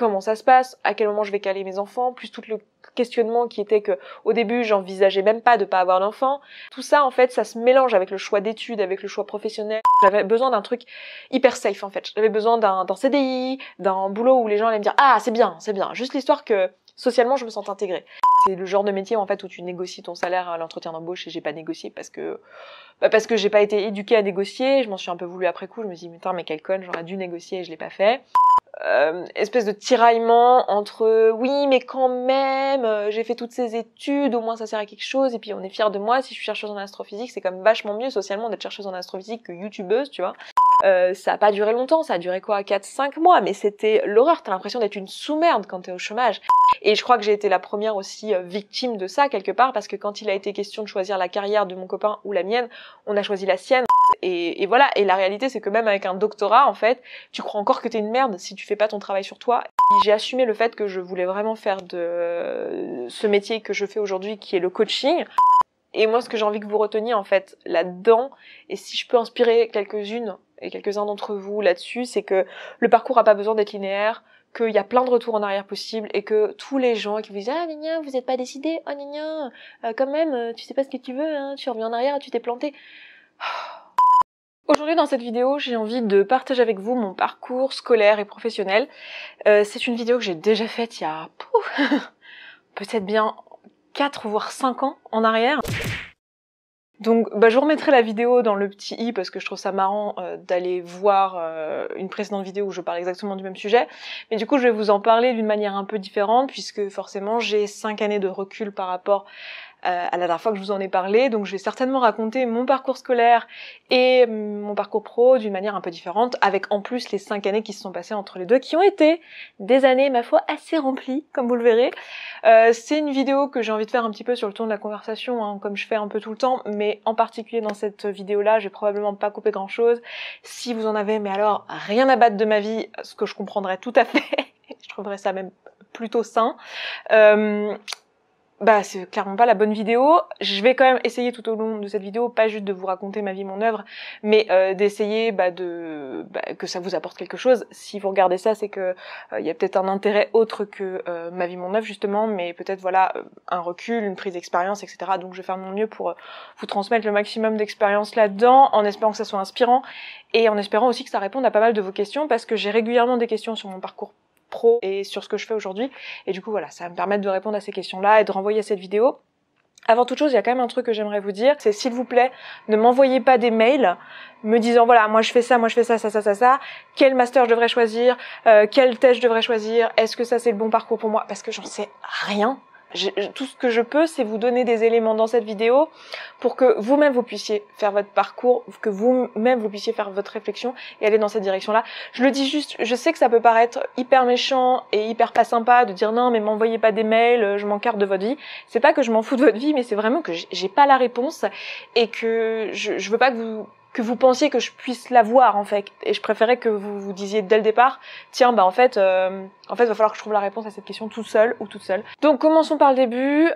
comment ça se passe, à quel moment je vais caler mes enfants, plus tout le questionnement qui était que au début j'envisageais même pas de pas avoir d'enfants. Tout ça en fait ça se mélange avec le choix d'études, avec le choix professionnel. J'avais besoin d'un truc hyper safe en fait. J'avais besoin d'un CDI, d'un boulot où les gens allaient me dire ah c'est bien, juste l'histoire que socialement je me sente intégrée. C'est le genre de métier en fait où tu négocies ton salaire à l'entretien d'embauche et j'ai pas négocié parce que j'ai pas été éduquée à négocier, je m'en suis un peu voulu après coup, je me suis dit putain mais quelle conne, j'aurais dû négocier et je l'ai pas fait. Espèce de tiraillement entre oui mais quand même j'ai fait toutes ces études, au moins ça sert à quelque chose et puis on est fiers de moi, si je suis chercheuse en astrophysique c'est quand même vachement mieux socialement d'être chercheuse en astrophysique que youtubeuse, tu vois. Ça a pas duré longtemps, ça a duré quoi, 4-5 mois, mais c'était l'horreur, t'as l'impression d'être une sous-merde quand t'es au chômage. Et je crois que j'ai été la première aussi victime de ça quelque part, parce que quand il a été question de choisir la carrière de mon copain ou la mienne, on a choisi la sienne. Et voilà, et la réalité c'est que même avec un doctorat en fait, tu crois encore que t'es une merde si tu fais pas ton travail sur toi. J'ai assumé le fait que je voulais vraiment faire de ce métier que je fais aujourd'hui qui est le coaching. Et moi ce que j'ai envie que vous reteniez en fait là-dedans, et si je peux inspirer quelques-unes et quelques-uns d'entre vous là-dessus, c'est que le parcours a pas besoin d'être linéaire, qu'il y a plein de retours en arrière possibles et que tous les gens qui vous disent ah gna, vous êtes pas décidé, oh gna, quand même tu sais pas ce que tu veux, hein, tu reviens en arrière, tu t'es planté. Aujourd'hui dans cette vidéo j'ai envie de partager avec vous mon parcours scolaire et professionnel. C'est une vidéo que j'ai déjà faite il y a peut-être bien 4 voire 5 ans en arrière. Donc je vous remettrai la vidéo dans le petit i parce que je trouve ça marrant d'aller voir une précédente vidéo où je parle exactement du même sujet. Mais du coup je vais vous en parler d'une manière un peu différente puisque forcément j'ai 5 années de recul par rapport à la dernière fois que je vous en ai parlé, donc je vais certainement raconter mon parcours scolaire et mon parcours pro d'une manière un peu différente, avec en plus les 5 années qui se sont passées entre les deux, qui ont été des années, ma foi, assez remplies, comme vous le verrez. C'est une vidéo que j'ai envie de faire un petit peu sur le ton de la conversation, hein, comme je fais un peu tout le temps, mais en particulier dans cette vidéo-là, je vais probablement pas couper grand-chose. Si vous en avez, mais alors, rien à battre de ma vie, ce que je comprendrais tout à fait, je trouverais ça même plutôt sain. C'est clairement pas la bonne vidéo. Je vais quand même essayer tout au long de cette vidéo, pas juste de vous raconter ma vie, mon œuvre, mais d'essayer que ça vous apporte quelque chose. Si vous regardez ça, c'est que il y a peut-être un intérêt autre que ma vie, mon œuvre justement, mais peut-être voilà un recul, une prise d'expérience, etc. Donc je vais faire de mon mieux pour vous transmettre le maximum d'expérience là-dedans, en espérant que ça soit inspirant et en espérant aussi que ça réponde à pas mal de vos questions, parce que j'ai régulièrement des questions sur mon parcours pro et sur ce que je fais aujourd'hui, et du coup voilà, ça va me permettre de répondre à ces questions-là et de renvoyer à cette vidéo. Avant toute chose, il y a quand même un truc que j'aimerais vous dire, c'est s'il vous plaît, ne m'envoyez pas des mails me disant voilà, moi je fais ça, ça, quel master je devrais choisir, quel thèse je devrais choisir, est-ce que ça c'est le bon parcours pour moi, parce que j'en sais rien. Tout ce que je peux, c'est vous donner des éléments dans cette vidéo pour que vous-même vous puissiez faire votre parcours, que vous-même vous puissiez faire votre réflexion et aller dans cette direction-là. Je le dis juste, je sais que ça peut paraître hyper méchant et hyper pas sympa de dire non mais m'envoyez pas des mails, je m'encarte de votre vie. C'est pas que je m'en fous de votre vie, mais c'est vraiment que j'ai pas la réponse et que je veux pas que vous pensiez que je puisse l'avoir en fait, et je préférais que vous vous disiez dès le départ tiens en fait va falloir que je trouve la réponse à cette question tout seul ou toute seule. Donc commençons par le début.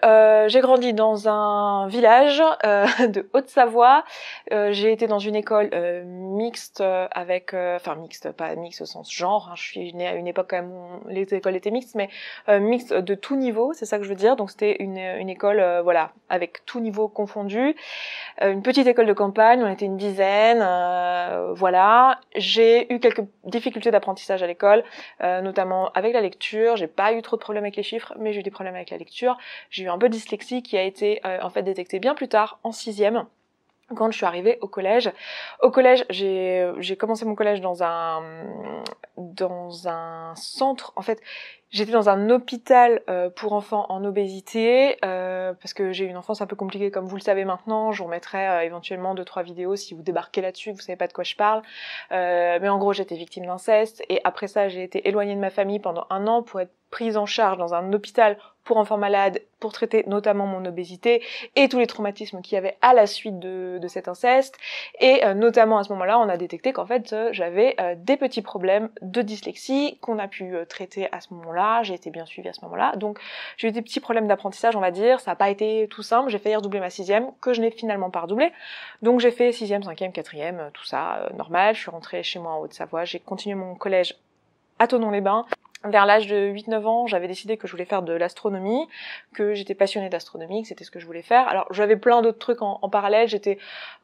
J'ai grandi dans un village de Haute-Savoie. J'ai été dans une école mixte avec mixte, pas mixte au sens genre, hein. Je suis née à une époque quand même où les écoles étaient mixtes, mais mixte de tout niveau, c'est ça que je veux dire. Donc c'était une école voilà, avec tout niveau confondu. Une petite école de campagne, on était une dizaine, voilà. J'ai eu quelques difficultés d'apprentissage à l'école, notamment avec la lecture. J'ai pas eu trop de problèmes avec les chiffres, mais j'ai eu des problèmes avec la lecture. J'ai eu un peu de dyslexie qui a été en fait détectée bien plus tard, en 6e. Quand je suis arrivée au collège. Au collège, j'ai commencé mon collège dans un centre. En fait, j'étais dans un hôpital pour enfants en obésité, parce que j'ai eu une enfance un peu compliquée comme vous le savez maintenant. Je vous remettrai éventuellement 2-3 vidéos si vous débarquez là-dessus, vous savez pas de quoi je parle. Mais en gros, j'étais victime d'inceste, et après ça, j'ai été éloignée de ma famille pendant 1 an pour être prise en charge dans un hôpital pour enfants malades, pour traiter notamment mon obésité et tous les traumatismes qu'il y avait à la suite de cet inceste. Et notamment à ce moment-là, on a détecté qu'en fait, j'avais des petits problèmes de dyslexie qu'on a pu traiter à ce moment-là. J'ai été bien suivie à ce moment-là. Donc j'ai eu des petits problèmes d'apprentissage, on va dire. Ça n'a pas été tout simple. J'ai failli redoubler ma 6e, que je n'ai finalement pas redoublé. Donc j'ai fait 6e, 5e, 4e, tout ça, normal. Je suis rentrée chez moi en Haute-Savoie. J'ai continué mon collège à Thonon-les-Bains. Vers l'âge de 8-9 ans, j'avais décidé que je voulais faire de l'astronomie, que j'étais passionnée d'astronomie, que c'était ce que je voulais faire. Alors j'avais plein d'autres trucs en parallèle.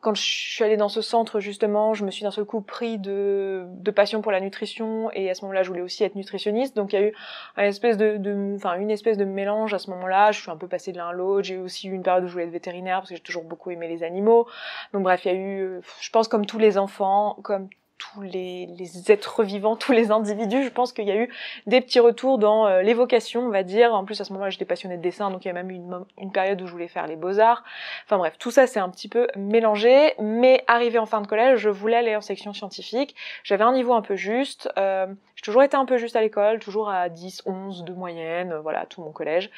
Quand je suis allée dans ce centre justement, je me suis d'un seul coup pris de passion pour la nutrition, et à ce moment-là, je voulais aussi être nutritionniste. Donc il y a eu une espèce de mélange à ce moment-là. Je suis un peu passée de l'un à l'autre. J'ai aussi eu une période où je voulais être vétérinaire parce que j'ai toujours beaucoup aimé les animaux. Donc bref, il y a eu, je pense comme tous les enfants, comme tous les êtres vivants, tous les individus, je pense qu'il y a eu des petits retours dans les vocations, on va dire. En plus, à ce moment-là, j'étais passionnée de dessin, donc il y a même eu une période où je voulais faire les beaux-arts. Enfin bref, tout ça, c'est un petit peu mélangé. Mais arrivé en fin de collège, je voulais aller en section scientifique. J'avais un niveau un peu juste. J'ai toujours été un peu juste à l'école, toujours à 10, 11 de moyenne, voilà, tout mon collège.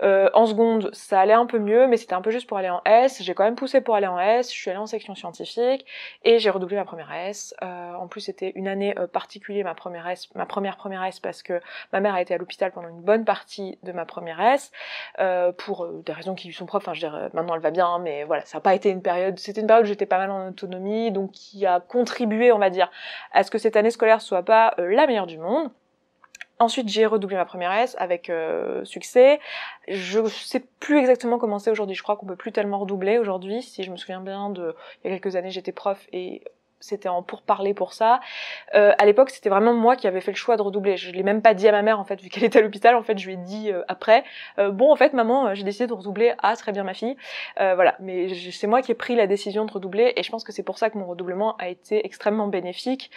En seconde, ça allait un peu mieux, mais c'était un peu juste pour aller en S. J'ai quand même poussé pour aller en S. Je suis allée en section scientifique et j'ai redoublé ma première S. En plus, c'était une année particulière, ma première S, parce que ma mère a été à l'hôpital pendant une bonne partie de ma première S, pour des raisons qui lui sont propres. Enfin, je veux dire, maintenant elle va bien, mais voilà, ça n'a pas été une période. C'était une période où j'étais pas mal en autonomie, donc qui a contribué, on va dire, à ce que cette année scolaire soit pas la meilleure du monde. Ensuite, j'ai redoublé ma première S avec succès. Je sais plus exactement comment c'est aujourd'hui. Je crois qu'on peut plus tellement redoubler aujourd'hui. Si je me souviens bien, il y a quelques années, j'étais prof et c'était en pourparlers pour ça. À l'époque, c'était vraiment moi qui avais fait le choix de redoubler. Je l'ai même pas dit à ma mère, en fait, vu qu'elle était à l'hôpital. En fait, je lui ai dit après. Bon, en fait, maman, j'ai décidé de redoubler. Ah, très bien, ma fille. Voilà. Mais c'est moi qui ai pris la décision de redoubler, et je pense que c'est pour ça que mon redoublement a été extrêmement bénéfique.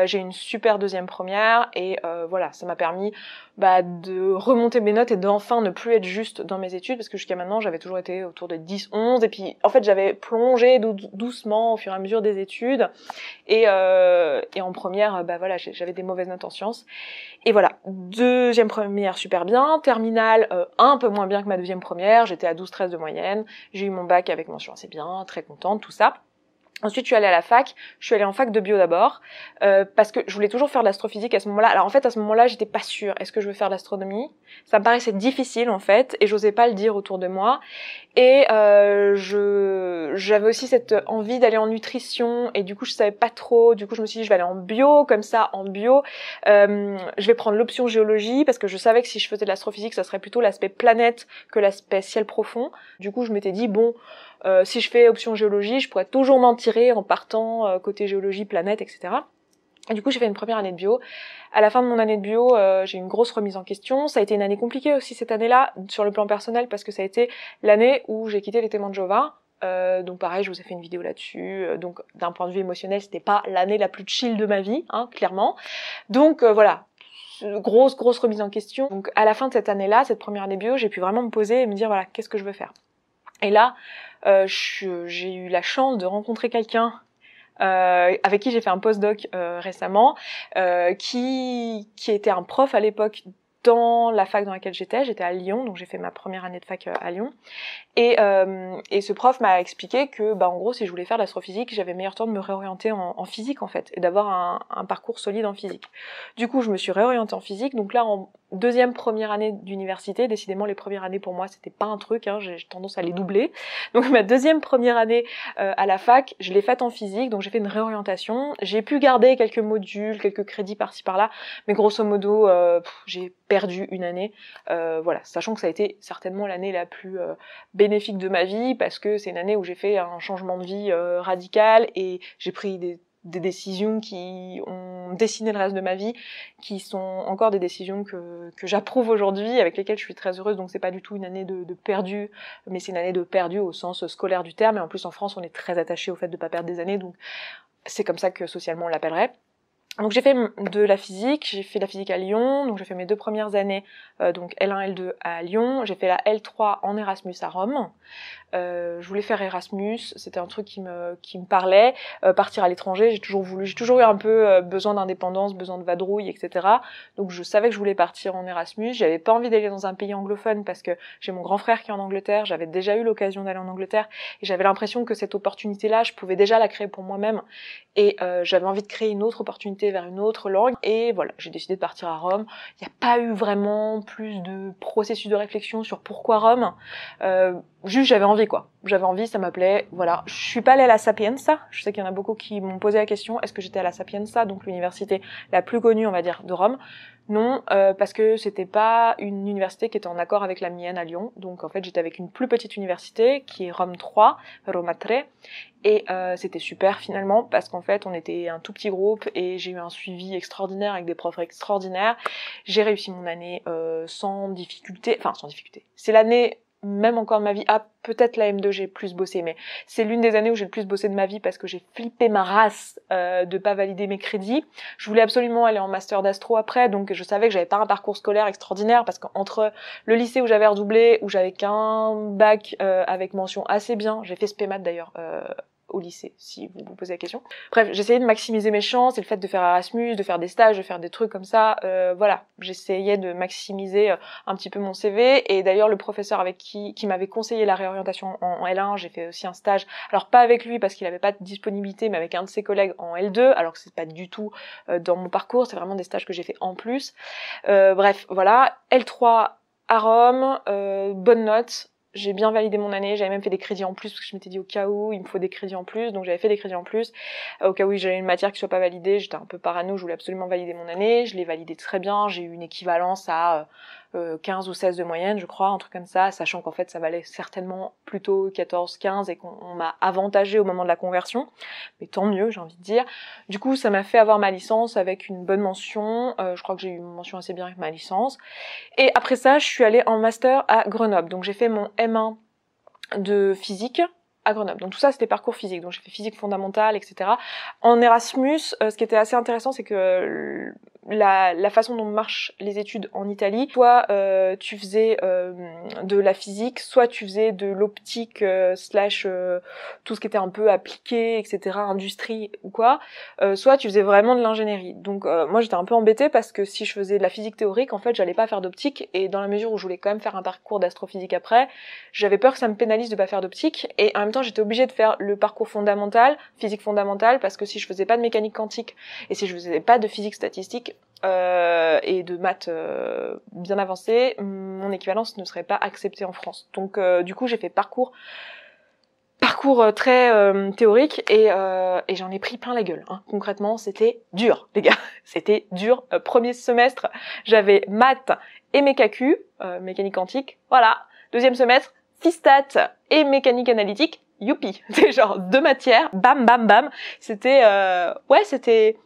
J'ai une super deuxième première, et voilà, ça m'a permis de remonter mes notes et d'enfin ne plus être juste dans mes études, parce que jusqu'à maintenant, j'avais toujours été autour de 10, 11, et puis, en fait, j'avais plongé doucement au fur et à mesure des études. Et en première, voilà, j'avais des mauvaises notes en sciences. Et voilà, deuxième première super bien, terminale un peu moins bien que ma deuxième première, j'étais à 12-13 de moyenne, j'ai eu mon bac avec mention assez bien, très contente, tout ça. Ensuite, je suis allée à la fac. Je suis allée en fac de bio d'abord, parce que je voulais toujours faire de l'astrophysique à ce moment-là. Alors en fait, à ce moment-là, j'étais pas sûre. Est-ce que je veux faire de l'astronomie? Ça me paraissait difficile en fait, et j'osais pas le dire autour de moi. Et j'avais aussi cette envie d'aller en nutrition, et du coup, je savais pas trop. Du coup, je me suis dit, je vais aller en bio, comme ça, en bio. Je vais prendre l'option géologie, parce que je savais que si je faisais de l'astrophysique, ça serait plutôt l'aspect planète que l'aspect ciel profond. Du coup, je m'étais dit, bon, si je fais option géologie, je pourrais toujours m'en tirer en partant côté géologie, planète, etc. Et du coup, j'ai fait une première année de bio. À la fin de mon année de bio, j'ai eu une grosse remise en question. Ça a été une année compliquée aussi cette année-là, sur le plan personnel, parce que ça a été l'année où j'ai quitté les Témoins de Jéhovah. Donc pareil, je vous ai fait une vidéo là-dessus. Donc d'un point de vue émotionnel, c'était pas l'année la plus chill de ma vie, hein, clairement. Donc voilà. Grosse remise en question. Donc à la fin de cette année-là, cette première année bio, j'ai pu vraiment me poser et me dire voilà, qu'est-ce que je veux faire. Et là, j'ai eu la chance de rencontrer quelqu'un avec qui j'ai fait un postdoc récemment, qui était un prof à l'époque dans la fac dans laquelle j'étais à Lyon, donc j'ai fait ma première année de fac à Lyon. Et ce prof m'a expliqué que, en gros, si je voulais faire de l'astrophysique, j'avais meilleur temps de me réorienter en physique, en fait, et d'avoir un parcours solide en physique. Du coup, je me suis réorientée en physique. Donc là, en première année d'université, décidément, les premières années pour moi, c'était pas un truc, hein, j'ai tendance à les doubler. Donc ma première année à la fac, je l'ai faite en physique, donc j'ai fait une réorientation. J'ai pu garder quelques modules, quelques crédits par-ci par-là, mais grosso modo, j'ai perdu une année. Voilà, sachant que ça a été certainement l'année la plus bénéfique de ma vie, parce que c'est une année où j'ai fait un changement de vie radical, et j'ai pris des décisions qui ont dessiné le reste de ma vie, qui sont encore des décisions que j'approuve aujourd'hui, avec lesquelles je suis très heureuse. Donc c'est pas du tout une année de perdu, mais c'est une année de perdu au sens scolaire du terme. Et en plus en France, on est très attaché au fait de pas perdre des années, donc c'est comme ça que socialement on l'appellerait. Donc j'ai fait de la physique, j'ai fait de la physique à Lyon, donc j'ai fait mes 2 premières années, donc L1, L2 à Lyon. J'ai fait la L3 en Erasmus à Rome. Je voulais faire Erasmus, c'était un truc qui me parlait. Partir à l'étranger, j'ai toujours eu un peu besoin d'indépendance, besoin de vadrouille, etc. Donc je savais que je voulais partir en Erasmus. J'avais pas envie d'aller dans un pays anglophone parce que j'ai mon grand frère qui est en Angleterre. J'avais déjà eu l'occasion d'aller en Angleterre et j'avais l'impression que cette opportunité-là, je pouvais déjà la créer pour moi-même. Et j'avais envie de créer une autre opportunité vers une autre langue. Et voilà, j'ai décidé de partir à Rome. Il n'y a pas eu vraiment plus de processus de réflexion sur pourquoi Rome. Juste j'avais envie, quoi. J'avais envie, ça m'appelait, voilà. Je suis pas allée à la Sapienza. Je sais qu'il y en a beaucoup qui m'ont posé la question, est-ce que j'étais à la Sapienza, donc l'université la plus connue, on va dire, de Rome. Non, parce que c'était pas une université qui était en accord avec la mienne à Lyon. Donc en fait, j'étais avec une plus petite université qui est Rome 3, Roma 3, et c'était super finalement parce qu'en fait, on était un tout petit groupe et j'ai eu un suivi extraordinaire avec des profs extraordinaires. J'ai réussi mon année sans difficulté, enfin sans difficulté. C'est l'année même encore de ma vie, peut-être la M2 j'ai plus bossé, mais c'est l'une des années où j'ai le plus bossé de ma vie parce que j'ai flippé ma race de pas valider mes crédits. Je voulais absolument aller en master d'astro après, donc je savais que j'avais pas un parcours scolaire extraordinaire parce qu'entre le lycée où j'avais redoublé, où j'avais qu'un bac avec mention assez bien, j'ai fait spé maths d'ailleurs au lycée, si vous vous posez la question. Bref, j'essayais de maximiser mes chances et le fait de faire Erasmus, de faire des stages, de faire des trucs comme ça, voilà. J'essayais de maximiser un petit peu mon CV et d'ailleurs le professeur avec qui m'avait conseillé la réorientation en L1, j'ai fait aussi un stage, alors pas avec lui parce qu'il avait pas de disponibilité, mais avec un de ses collègues en L2, alors que c'est pas du tout dans mon parcours, c'est vraiment des stages que j'ai fait en plus. Bref, voilà. L3 à Rome, bonne note. J'ai bien validé mon année, j'avais même fait des crédits en plus parce que je m'étais dit au cas où il me faut des crédits en plus, donc j'avais fait des crédits en plus au cas où j'avais une matière qui soit pas validée. J'étais un peu parano, je voulais absolument valider mon année, je l'ai validée très bien, j'ai eu une équivalence à 15 ou 16 de moyenne je crois, un truc comme ça, sachant qu'en fait ça valait certainement plutôt 14-15 et qu'on m'a avantagé au moment de la conversion, mais tant mieux j'ai envie de dire. Du coup ça m'a fait avoir ma licence avec une bonne mention, je crois que j'ai eu une mention assez bien avec ma licence. Et après ça, je suis allée en master à Grenoble. Donc j'ai fait mon M1 de physique à Grenoble. Donc tout ça, c'était parcours physique. Donc j'ai fait physique fondamentale, etc. En Erasmus, ce qui était assez intéressant, c'est que la façon dont marchent les études en Italie, soit tu faisais de la physique, soit tu faisais de l'optique slash tout ce qui était un peu appliqué, etc., industrie ou quoi, soit tu faisais vraiment de l'ingénierie. Donc moi j'étais un peu embêtée parce que si je faisais de la physique théorique, en fait j'allais pas faire d'optique, et dans la mesure où je voulais quand même faire un parcours d'astrophysique après, j'avais peur que ça me pénalise de pas faire d'optique, et en même temps j'étais obligée de faire le parcours fondamental, physique fondamentale, parce que si je faisais pas de mécanique quantique et si je faisais pas de physique statistique et de maths bien avancées, mon équivalence ne serait pas acceptée en France. Donc du coup j'ai fait parcours très théorique et j'en ai pris plein la gueule. Hein. Concrètement, c'était dur, les gars. C'était dur. Premier semestre, j'avais maths et mécacu, mécanique quantique. Voilà. Deuxième semestre, physique et mécanique analytique. Youpi. C'est genre 2 matières. Bam, bam, bam. C'était ouais, c'était.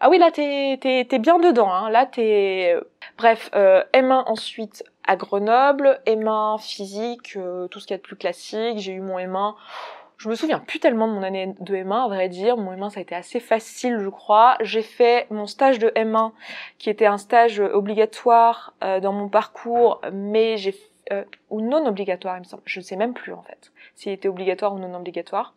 Ah oui, là t'es bien dedans. Hein. Là t'es. Bref, M1 ensuite à Grenoble, M1 physique, tout ce qu'il y a de plus classique. J'ai eu mon M1. Je me souviens plus tellement de mon année de M1, à vrai dire. Mon M1, ça a été assez facile, je crois. J'ai fait mon stage de M1, qui était un stage obligatoire dans mon parcours, mais ou non obligatoire, il me semble. Je ne sais même plus, en fait, s'il était obligatoire ou non obligatoire.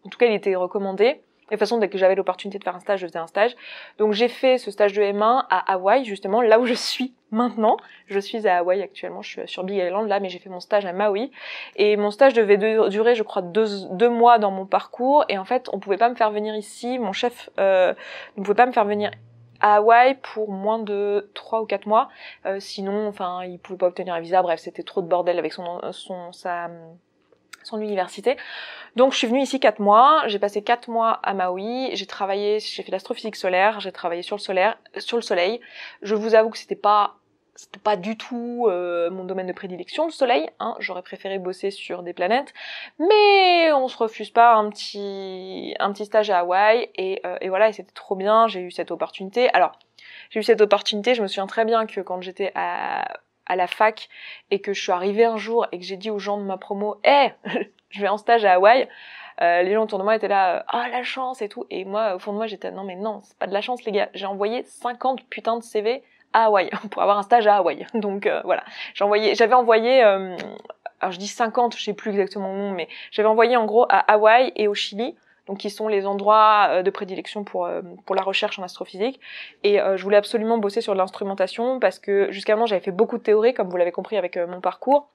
En tout cas, il était recommandé. De toute façon, dès que j'avais l'opportunité de faire un stage, je faisais un stage. Donc j'ai fait ce stage de M1 à Hawaï, justement, là où je suis maintenant. Je suis à Hawaï actuellement, je suis sur Big Island là, mais j'ai fait mon stage à Maui. Et mon stage devait durer, je crois, deux mois dans mon parcours. Et en fait, on pouvait pas me faire venir ici. Mon chef ne pouvait pas me faire venir à Hawaï pour moins de 3 ou 4 mois. Sinon, enfin, il pouvait pas obtenir un visa. Bref, c'était trop de bordel avec son université. Donc je suis venue ici 4 mois, j'ai passé 4 mois à Maui, j'ai fait de l'astrophysique solaire, j'ai travaillé sur le soleil. Je vous avoue que c'était pas du tout mon domaine de prédilection, le soleil, hein. J'aurais préféré bosser sur des planètes, mais on se refuse pas un petit stage à Hawaï, et voilà, et c'était trop bien, j'ai eu cette opportunité. Alors, j'ai eu cette opportunité, je me souviens très bien que quand j'étais à la fac et que je suis arrivée un jour et que j'ai dit aux gens de ma promo « Hey, je vais en stage à Hawaï », les gens autour de moi étaient là « Ah, la chance » et tout. Et moi, au fond de moi, j'étais « Non, mais non, c'est pas de la chance, les gars. J'ai envoyé 50 putains de CV à Hawaï pour avoir un stage à Hawaï. » Donc voilà, j'avais envoyé... alors je dis 50, je sais plus exactement le nom, mais j'avais envoyé en gros à Hawaï et au Chili, donc qui sont les endroits de prédilection pour la recherche en astrophysique. Et je voulais absolument bosser sur de l'instrumentation parce que jusqu'à maintenant j'avais fait beaucoup de théorie, comme vous l'avez compris avec mon parcours.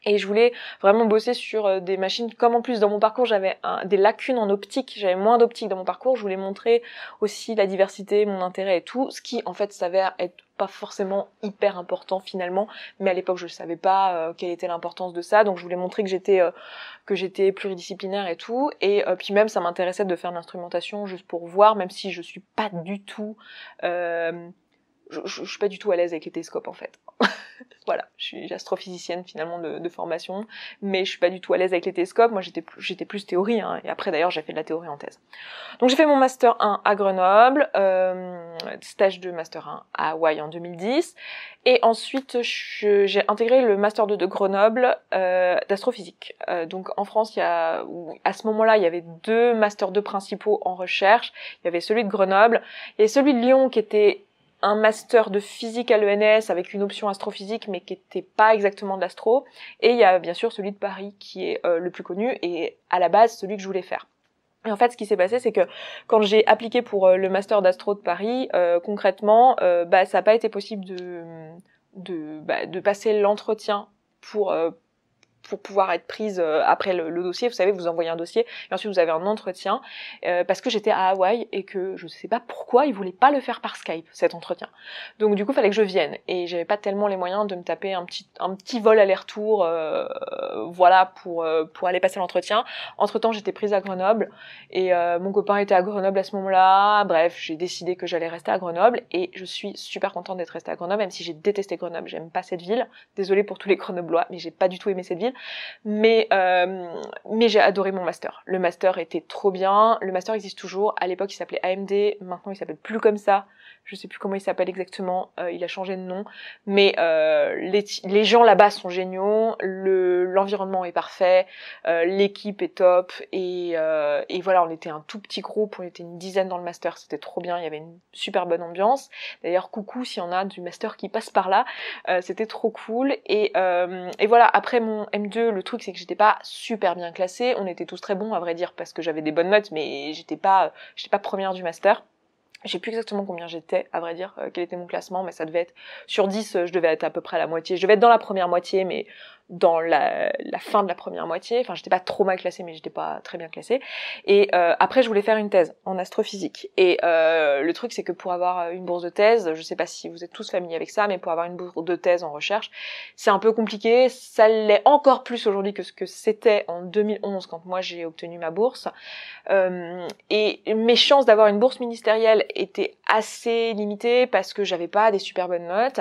Et je voulais vraiment bosser sur des machines, comme en plus dans mon parcours j'avais des lacunes en optique, j'avais moins d'optique dans mon parcours, je voulais montrer aussi la diversité, mon intérêt et tout, ce qui en fait s'avère être pas forcément hyper important finalement, mais à l'époque je savais pas quelle était l'importance de ça, donc je voulais montrer que j'étais pluridisciplinaire et tout, et puis même ça m'intéressait de faire de l'instrumentation juste pour voir, même si je suis pas du tout je suis pas du tout à l'aise avec les télescopes en fait. Voilà, je suis astrophysicienne finalement de formation, mais je suis pas du tout à l'aise avec les télescopes. Moi j'étais plus théorie, hein, et après d'ailleurs j'ai fait de la théorie en thèse. Donc j'ai fait mon master 1 à Grenoble, stage de master 1 à Hawaï en 2010, et ensuite j'ai intégré le master 2 de Grenoble d'astrophysique. Donc en France, à ce moment-là, il y avait 2 masters 2 principaux en recherche. Il y avait celui de Grenoble et celui de Lyon qui était un master de physique à l'ENS avec une option astrophysique mais qui était pas exactement de l'astro, et il y a bien sûr celui de Paris qui est le plus connu et à la base celui que je voulais faire. Et en fait, ce qui s'est passé, c'est que quand j'ai appliqué pour le master d'astro de Paris, concrètement, ça n'a pas été possible de passer l'entretien pour pouvoir être prise après le dossier. Vous savez, vous envoyez un dossier et ensuite vous avez un entretien, parce que j'étais à Hawaï et que je sais pas pourquoi ils voulaient pas le faire par Skype, cet entretien. Donc du coup, il fallait que je vienne et j'avais pas tellement les moyens de me taper un petit vol aller-retour, voilà, pour aller passer l'entretien. Entre-temps, j'étais prise à Grenoble et mon copain était à Grenoble à ce moment-là. Bref, j'ai décidé que j'allais rester à Grenoble et je suis super contente d'être restée à Grenoble, même si j'ai détesté Grenoble. J'aime pas cette ville. Désolée pour tous les Grenoblois, mais j'ai pas du tout aimé cette ville. Mais j'ai adoré mon master. Le master était trop bien. Le master existe toujours. À l'époque, il s'appelait AMD. Maintenant, il s'appelle plus comme ça. Je sais plus comment il s'appelle exactement. Il a changé de nom. Mais les gens là-bas sont géniaux. L'environnement est parfait. L'équipe est top. Et voilà, on était un tout petit groupe. On était une dizaine dans le master. C'était trop bien. Il y avait une super bonne ambiance. D'ailleurs, coucou s'il y en a du master qui passe par là. C'était trop cool. Et voilà, après mon M2, le truc c'est que j'étais pas super bien classée. On était tous très bons à vrai dire parce que j'avais des bonnes notes, mais j'étais pas première du master. Je sais plus exactement combien j'étais, à vrai dire, quel était mon classement, mais ça devait être sur 10, je devais être à peu près à la moitié. Je devais être dans la première moitié, mais dans la fin de la première moitié. Enfin, j'étais pas trop mal classée, mais j'étais pas très bien classée. Et après, je voulais faire une thèse en astrophysique. Et le truc, c'est que pour avoir une bourse de thèse, je sais pas si vous êtes tous familiers avec ça, mais pour avoir une bourse de thèse en recherche, c'est un peu compliqué. Ça l'est encore plus aujourd'hui que ce que c'était en 2011 quand moi j'ai obtenu ma bourse. Et mes chances d'avoir une bourse ministérielle étaient assez limitées parce que j'avais pas des super bonnes notes.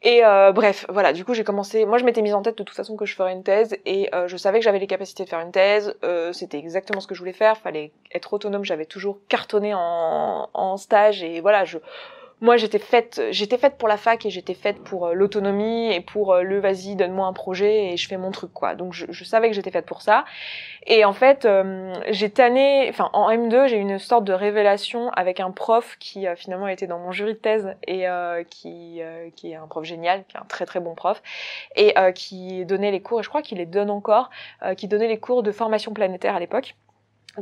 Et bref, voilà, du coup j'ai commencé, moi je m'étais mise en tête de toute façon que je ferais une thèse et je savais que j'avais les capacités de faire une thèse, c'était exactement ce que je voulais faire, fallait être autonome, j'avais toujours cartonné en stage et voilà, moi j'étais faite pour la fac et j'étais faite pour l'autonomie et pour vas-y donne-moi un projet et je fais mon truc quoi. Donc je savais que j'étais faite pour ça. Et en fait en M2 j'ai eu une sorte de révélation avec un prof qui finalement était dans mon jury de thèse et qui est un prof génial, qui est un très très bon prof et qui donnait les cours et je crois qu'il les donne encore, qui donnait les cours de formation planétaire à l'époque.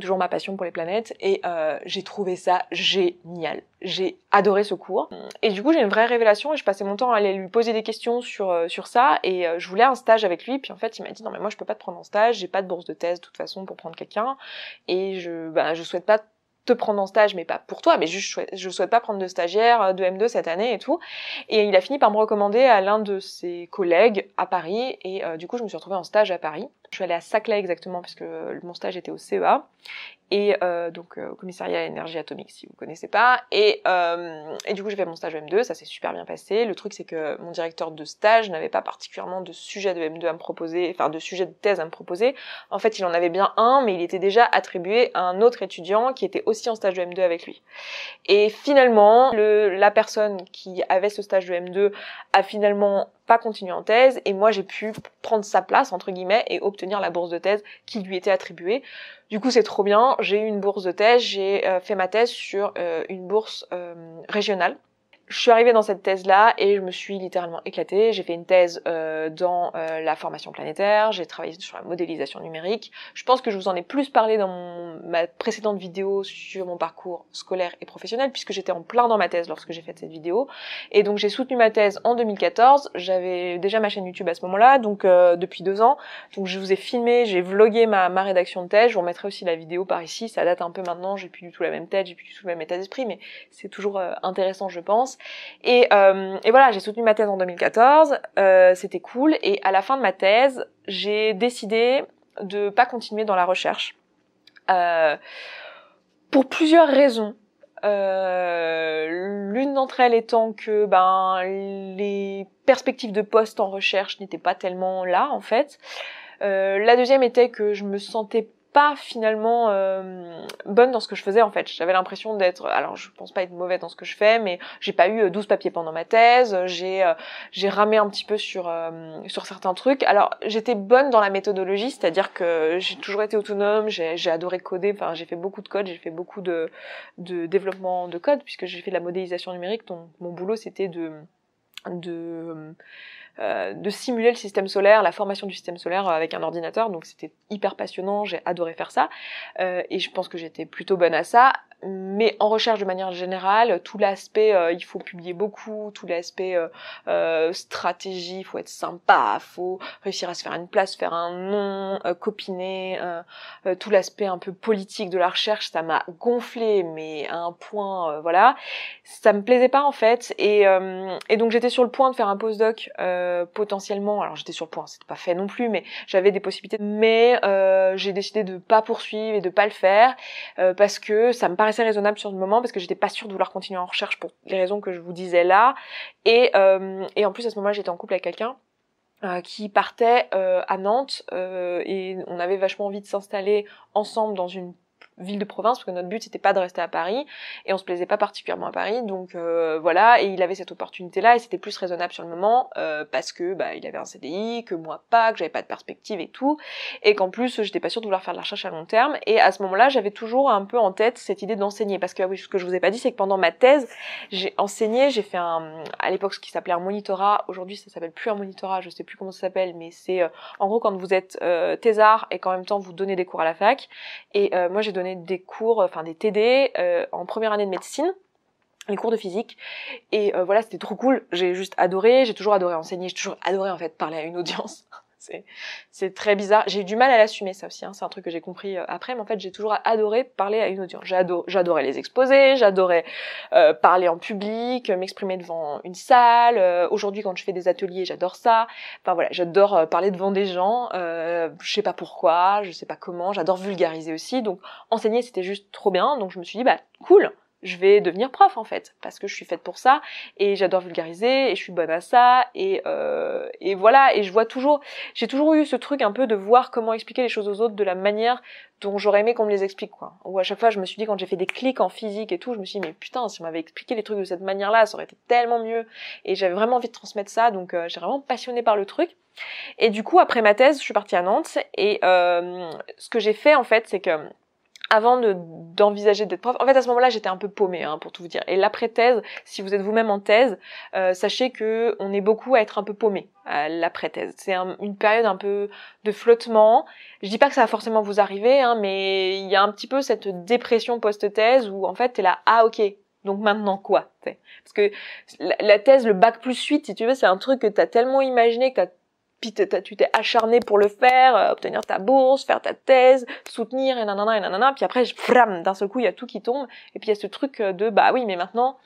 Toujours ma passion pour les planètes et j'ai trouvé ça génial. J'ai adoré ce cours et du coup j'ai une vraie révélation et je passais mon temps à aller lui poser des questions sur ça et je voulais un stage avec lui puis en fait il m'a dit non mais moi je peux pas te prendre en stage, j'ai pas de bourse de thèse de toute façon pour prendre quelqu'un et je souhaite pas te prendre en stage, mais pas pour toi, mais juste je souhaite pas prendre de stagiaire de M2 cette année et tout. Et il a fini par me recommander à l'un de ses collègues à Paris et du coup je me suis retrouvée en stage à Paris. Je suis allée à Saclay exactement puisque mon stage était au CEA et donc au commissariat à l'énergie atomique si vous connaissez pas et du coup j'ai fait mon stage de M2, ça s'est super bien passé. Le truc c'est que mon directeur de stage n'avait pas particulièrement de sujet de M2 à me proposer, enfin de sujet de thèse à me proposer. En fait il en avait bien un mais il était déjà attribué à un autre étudiant qui était aussi en stage de M2 avec lui. Et finalement la personne qui avait ce stage de M2 a finalement pas continué en thèse et moi j'ai pu prendre sa place entre guillemets et obtenir la bourse de thèse qui lui était attribuée. Du coup c'est trop bien, j'ai eu une bourse de thèse, j'ai fait ma thèse sur une bourse régionale. Je suis arrivée dans cette thèse-là et je me suis littéralement éclatée. J'ai fait une thèse dans la formation planétaire, j'ai travaillé sur la modélisation numérique. Je pense que je vous en ai plus parlé dans ma précédente vidéo sur mon parcours scolaire et professionnel, puisque j'étais en plein dans ma thèse lorsque j'ai fait cette vidéo. Et donc j'ai soutenu ma thèse en 2014. J'avais déjà ma chaîne YouTube à ce moment-là, donc depuis 2 ans. Donc je vous ai filmé, j'ai vlogué ma rédaction de thèse. Je vous remettrai aussi la vidéo par ici. Ça date un peu maintenant, j'ai plus du tout la même tête, j'ai plus du tout le même état d'esprit, mais c'est toujours intéressant je pense. Et voilà, j'ai soutenu ma thèse en 2014, c'était cool. Et à la fin de ma thèse, j'ai décidé de pas continuer dans la recherche pour plusieurs raisons. L'une d'entre elles étant que les perspectives de poste en recherche n'étaient pas tellement là en fait. La deuxième était que je me sentais pas finalement bonne dans ce que je faisais en fait. J'avais l'impression d'être, alors je pense pas être mauvaise dans ce que je fais, mais j'ai pas eu 12 papiers pendant ma thèse, j'ai ramé un petit peu sur certains trucs. Alors j'étais bonne dans la méthodologie, c'est-à-dire que j'ai toujours été autonome, j'ai adoré coder, enfin j'ai fait beaucoup de code, j'ai fait beaucoup de développement de code puisque j'ai fait de la modélisation numérique, donc mon boulot c'était de simuler le système solaire, la formation du système solaire avec un ordinateur, donc c'était hyper passionnant, j'ai adoré faire ça, et je pense que j'étais plutôt bonne à ça. Mais en recherche de manière générale, tout l'aspect il faut publier beaucoup, tout l'aspect stratégie, il faut être sympa, faut réussir à se faire une place, faire un nom, copiner, tout l'aspect un peu politique de la recherche, ça m'a gonflé, mais à un point, voilà, ça me plaisait pas en fait, et donc j'étais sur le point de faire un postdoc potentiellement, alors j'étais sur le point, c'était pas fait non plus, mais j'avais des possibilités, mais j'ai décidé de pas poursuivre et de pas le faire parce que ça me paraissait raisonnable sur le moment, parce que j'étais pas sûre de vouloir continuer en recherche pour les raisons que je vous disais là, et en plus à ce moment-là j'étais en couple avec quelqu'un qui partait à Nantes et on avait vachement envie de s'installer ensemble dans une ville de province, parce que notre but c'était pas de rester à Paris et on se plaisait pas particulièrement à Paris, donc voilà, et il avait cette opportunité là et c'était plus raisonnable sur le moment parce que il avait un CDI, que moi pas, que j'avais pas de perspective et tout, et qu'en plus j'étais pas sûre de vouloir faire de la recherche à long terme. Et à ce moment-là j'avais toujours un peu en tête cette idée d'enseigner, parce que oui, ce que je vous ai pas dit, c'est que pendant ma thèse j'ai enseigné, j'ai fait à l'époque ce qui s'appelait un monitorat, aujourd'hui ça s'appelle plus un monitorat, je sais plus comment ça s'appelle, mais c'est en gros quand vous êtes thésard et qu'en même temps vous donnez des cours à la fac, et moi j'ai donné des cours, enfin des TD en première année de médecine, les cours de physique, et voilà, c'était trop cool, j'ai juste adoré, j'ai toujours adoré enseigner, j'ai toujours adoré en fait parler à une audience. C'est très bizarre, j'ai eu du mal à l'assumer ça aussi, hein. C'est un truc que j'ai compris après, mais en fait j'ai toujours adoré parler à une audience, j'adorais les exposés, j'adorais parler en public, m'exprimer devant une salle, aujourd'hui quand je fais des ateliers j'adore ça, enfin voilà, j'adore parler devant des gens, je sais pas pourquoi, je sais pas comment, j'adore vulgariser aussi, donc enseigner c'était juste trop bien, donc je me suis dit cool, je vais devenir prof en fait, parce que je suis faite pour ça, et j'adore vulgariser, et je suis bonne à ça, et voilà, et j'ai toujours eu ce truc un peu de voir comment expliquer les choses aux autres de la manière dont j'aurais aimé qu'on me les explique, quoi. Ou à chaque fois je me suis dit, quand j'ai fait des clics en physique et tout, je me suis dit mais putain, si on m'avait expliqué les trucs de cette manière-là, ça aurait été tellement mieux, et j'avais vraiment envie de transmettre ça, donc j'étais vraiment passionnée par le truc. Et du coup après ma thèse, je suis partie à Nantes, et ce que j'ai fait en fait, c'est que avant d'envisager d'être prof, en fait à ce moment-là j'étais un peu paumée, hein, pour tout vous dire. Et l'après-thèse, si vous êtes vous-même en thèse, sachez que on est beaucoup à être un peu paumé à l'après-thèse. C'est une période un peu de flottement. Je dis pas que ça va forcément vous arriver, hein, mais il y a un petit peu cette dépression post-thèse où en fait t'es là, ah ok, donc maintenant quoi, t'sais. Parce que la thèse, le bac plus 8, si tu veux, c'est un truc que t'as tellement imaginé, que puis tu t'es acharné pour le faire, obtenir ta bourse, faire ta thèse, soutenir, et nanana, puis après, d'un seul coup, il y a tout qui tombe, et puis il y a ce truc de, oui, mais maintenant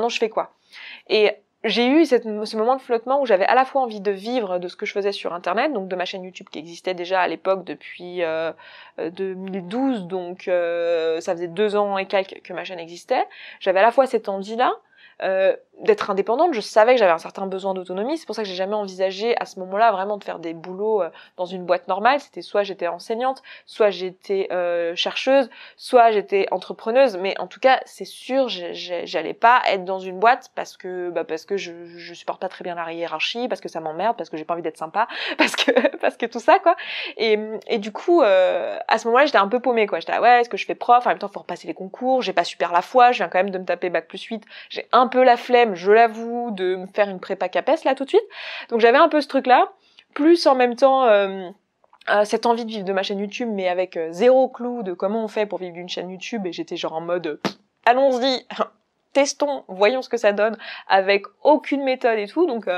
je fais quoi? Et j'ai eu ce moment de flottement où j'avais à la fois envie de vivre de ce que je faisais sur Internet, donc de ma chaîne YouTube qui existait déjà à l'époque depuis 2012, donc ça faisait 2 ans et quelques que ma chaîne existait. J'avais à la fois cette envie-là, d'être indépendante, je savais que j'avais un certain besoin d'autonomie, c'est pour ça que j'ai jamais envisagé à ce moment-là vraiment de faire des boulots dans une boîte normale. C'était soit j'étais enseignante, soit j'étais chercheuse, soit j'étais entrepreneuse, mais en tout cas c'est sûr j'allais pas être dans une boîte parce que je supporte pas très bien la hiérarchie, parce que ça m'emmerde, parce que j'ai pas envie d'être sympa, parce que tout ça quoi, et du coup à ce moment-là j'étais un peu paumée quoi, j'étais est-ce que je fais prof, en même temps faut repasser les concours, j'ai pas super la foi, je viens quand même de me taper bac plus 8, j'ai un peu la flemme, je l'avoue, de me faire une prépa CAPES là tout de suite. Donc j'avais un peu ce truc là, plus en même temps cette envie de vivre de ma chaîne YouTube, mais avec zéro clou de comment on fait pour vivre d'une chaîne YouTube, et j'étais genre en mode allons-y, testons, voyons ce que ça donne, avec aucune méthode et tout, donc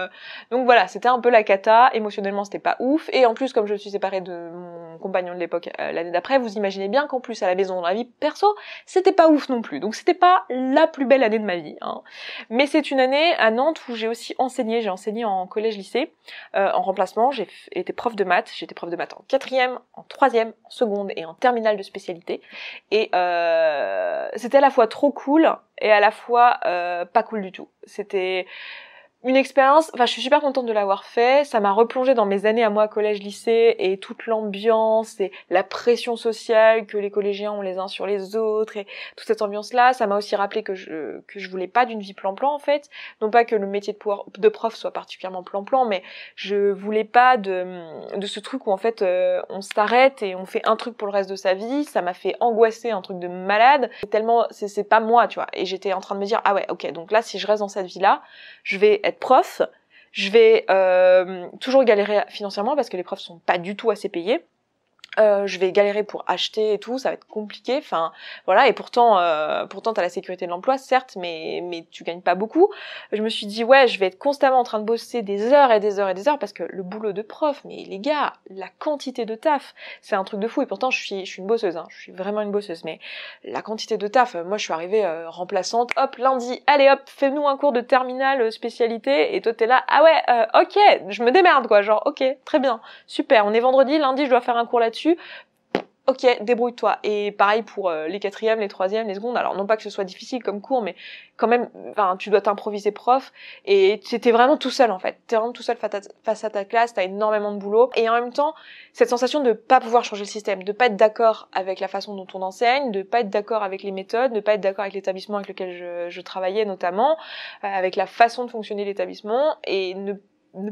voilà, c'était un peu la cata, émotionnellement c'était pas ouf, et en plus comme je me suis séparée de mon compagnon de l'époque l'année d'après, vous imaginez bien qu'en plus à la maison, dans la vie perso, c'était pas ouf non plus, donc c'était pas la plus belle année de ma vie, hein. Mais c'est une année à Nantes où j'ai aussi enseigné, j'ai enseigné en collège-lycée, en remplacement, j'ai été prof de maths, j'étais prof de maths en 4e, en 3e, en seconde et en terminale de spécialité, et c'était à la fois trop cool, et à la fois pas cool du tout. C'était une expérience, enfin je suis super contente de l'avoir fait, ça m'a replongée dans mes années à moi collège-lycée et toute l'ambiance et la pression sociale que les collégiens ont les uns sur les autres et toute cette ambiance-là, ça m'a aussi rappelé que je voulais pas d'une vie plan-plan en fait, non pas que le métier de prof soit particulièrement plan-plan, mais je voulais pas de ce truc où en fait on s'arrête et on fait un truc pour le reste de sa vie, ça m'a fait angoisser, un truc de malade, tellement c'est pas moi tu vois, et j'étais en train de me dire ah ouais ok donc là si je reste dans cette vie-là, je vais être prof, je vais toujours galérer financièrement parce que les profs sont pas du tout assez payés. Je vais galérer pour acheter et tout, ça va être compliqué, enfin voilà, et pourtant t'as la sécurité de l'emploi certes, mais tu gagnes pas beaucoup. Je me suis dit ouais, je vais être constamment en train de bosser des heures et des heures et des heures parce que le boulot de prof, mais les gars, la quantité de taf, c'est un truc de fou, et pourtant je suis une bosseuse, hein, je suis vraiment une bosseuse, mais la quantité de taf, moi je suis arrivée remplaçante, hop lundi, allez hop, fais-nous un cours de terminale spécialité, et toi t'es là, ah ouais, ok, je me démerde quoi, genre ok, très bien, super, on est vendredi, lundi je dois faire un cours là-dessus. Ok, débrouille-toi. Et pareil pour les 4e, les 3e, les secondes. Alors non pas que ce soit difficile comme cours, mais quand même, enfin, tu dois t'improviser prof. Et t'es vraiment tout seul en fait. T'es vraiment tout seul face à ta classe. T'as énormément de boulot. Et en même temps, cette sensation de pas pouvoir changer le système, de pas être d'accord avec la façon dont on enseigne, de pas être d'accord avec les méthodes, de pas être d'accord avec l'établissement avec lequel je travaillais notamment, avec la façon de fonctionner l'établissement, et ne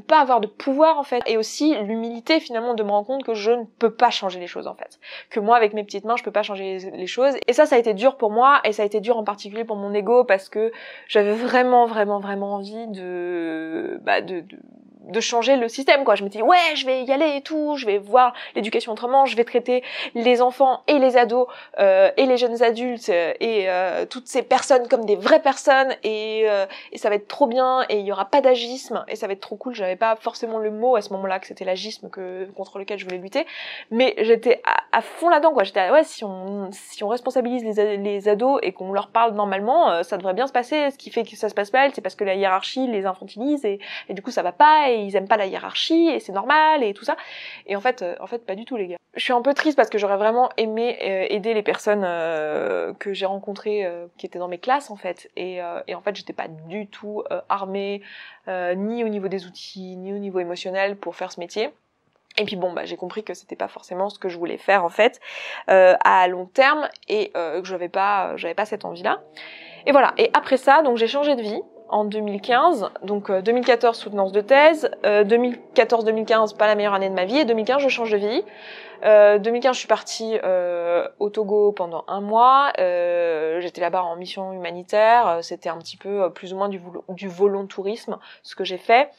pas avoir de pouvoir en fait, et aussi l'humilité finalement de me rendre compte que je ne peux pas changer les choses en fait, que moi avec mes petites mains je peux pas changer les choses, et ça a été dur pour moi, et ça a été dur en particulier pour mon ego parce que j'avais vraiment envie de changer le système quoi. Je me dis ouais je vais y aller et tout, je vais voir l'éducation autrement, je vais traiter les enfants et les ados et les jeunes adultes et toutes ces personnes comme des vraies personnes, et ça va être trop bien, et il y aura pas d'agisme, et ça va être trop cool. J'avais pas forcément le mot à ce moment-là que c'était l'agisme contre lequel je voulais lutter, mais j'étais à fond là-dedans quoi. J'étais ouais si on responsabilise les ados et qu'on leur parle normalement, ça devrait bien se passer. Ce qui fait que ça se passe mal, c'est parce que la hiérarchie les infantilise, et du coup ça va pas, et ils aiment pas la hiérarchie, et c'est normal et tout ça. Et en fait pas du tout les gars. Je suis un peu triste parce que j'aurais vraiment aimé aider les personnes que j'ai rencontrées qui étaient dans mes classes en fait, et en fait j'étais pas du tout armée ni au niveau des outils ni au niveau émotionnel pour faire ce métier. Et puis bon j'ai compris que c'était pas forcément ce que je voulais faire en fait à long terme, et que j'avais pas cette envie là. Et voilà, et après ça donc j'ai changé de vie en 2015, donc 2014 soutenance de thèse, 2014-2015 pas la meilleure année de ma vie, et 2015 je change de vie. 2015 je suis partie au Togo pendant 1 mois, j'étais là-bas en mission humanitaire, c'était un petit peu plus ou moins du volontourisme ce que j'ai fait.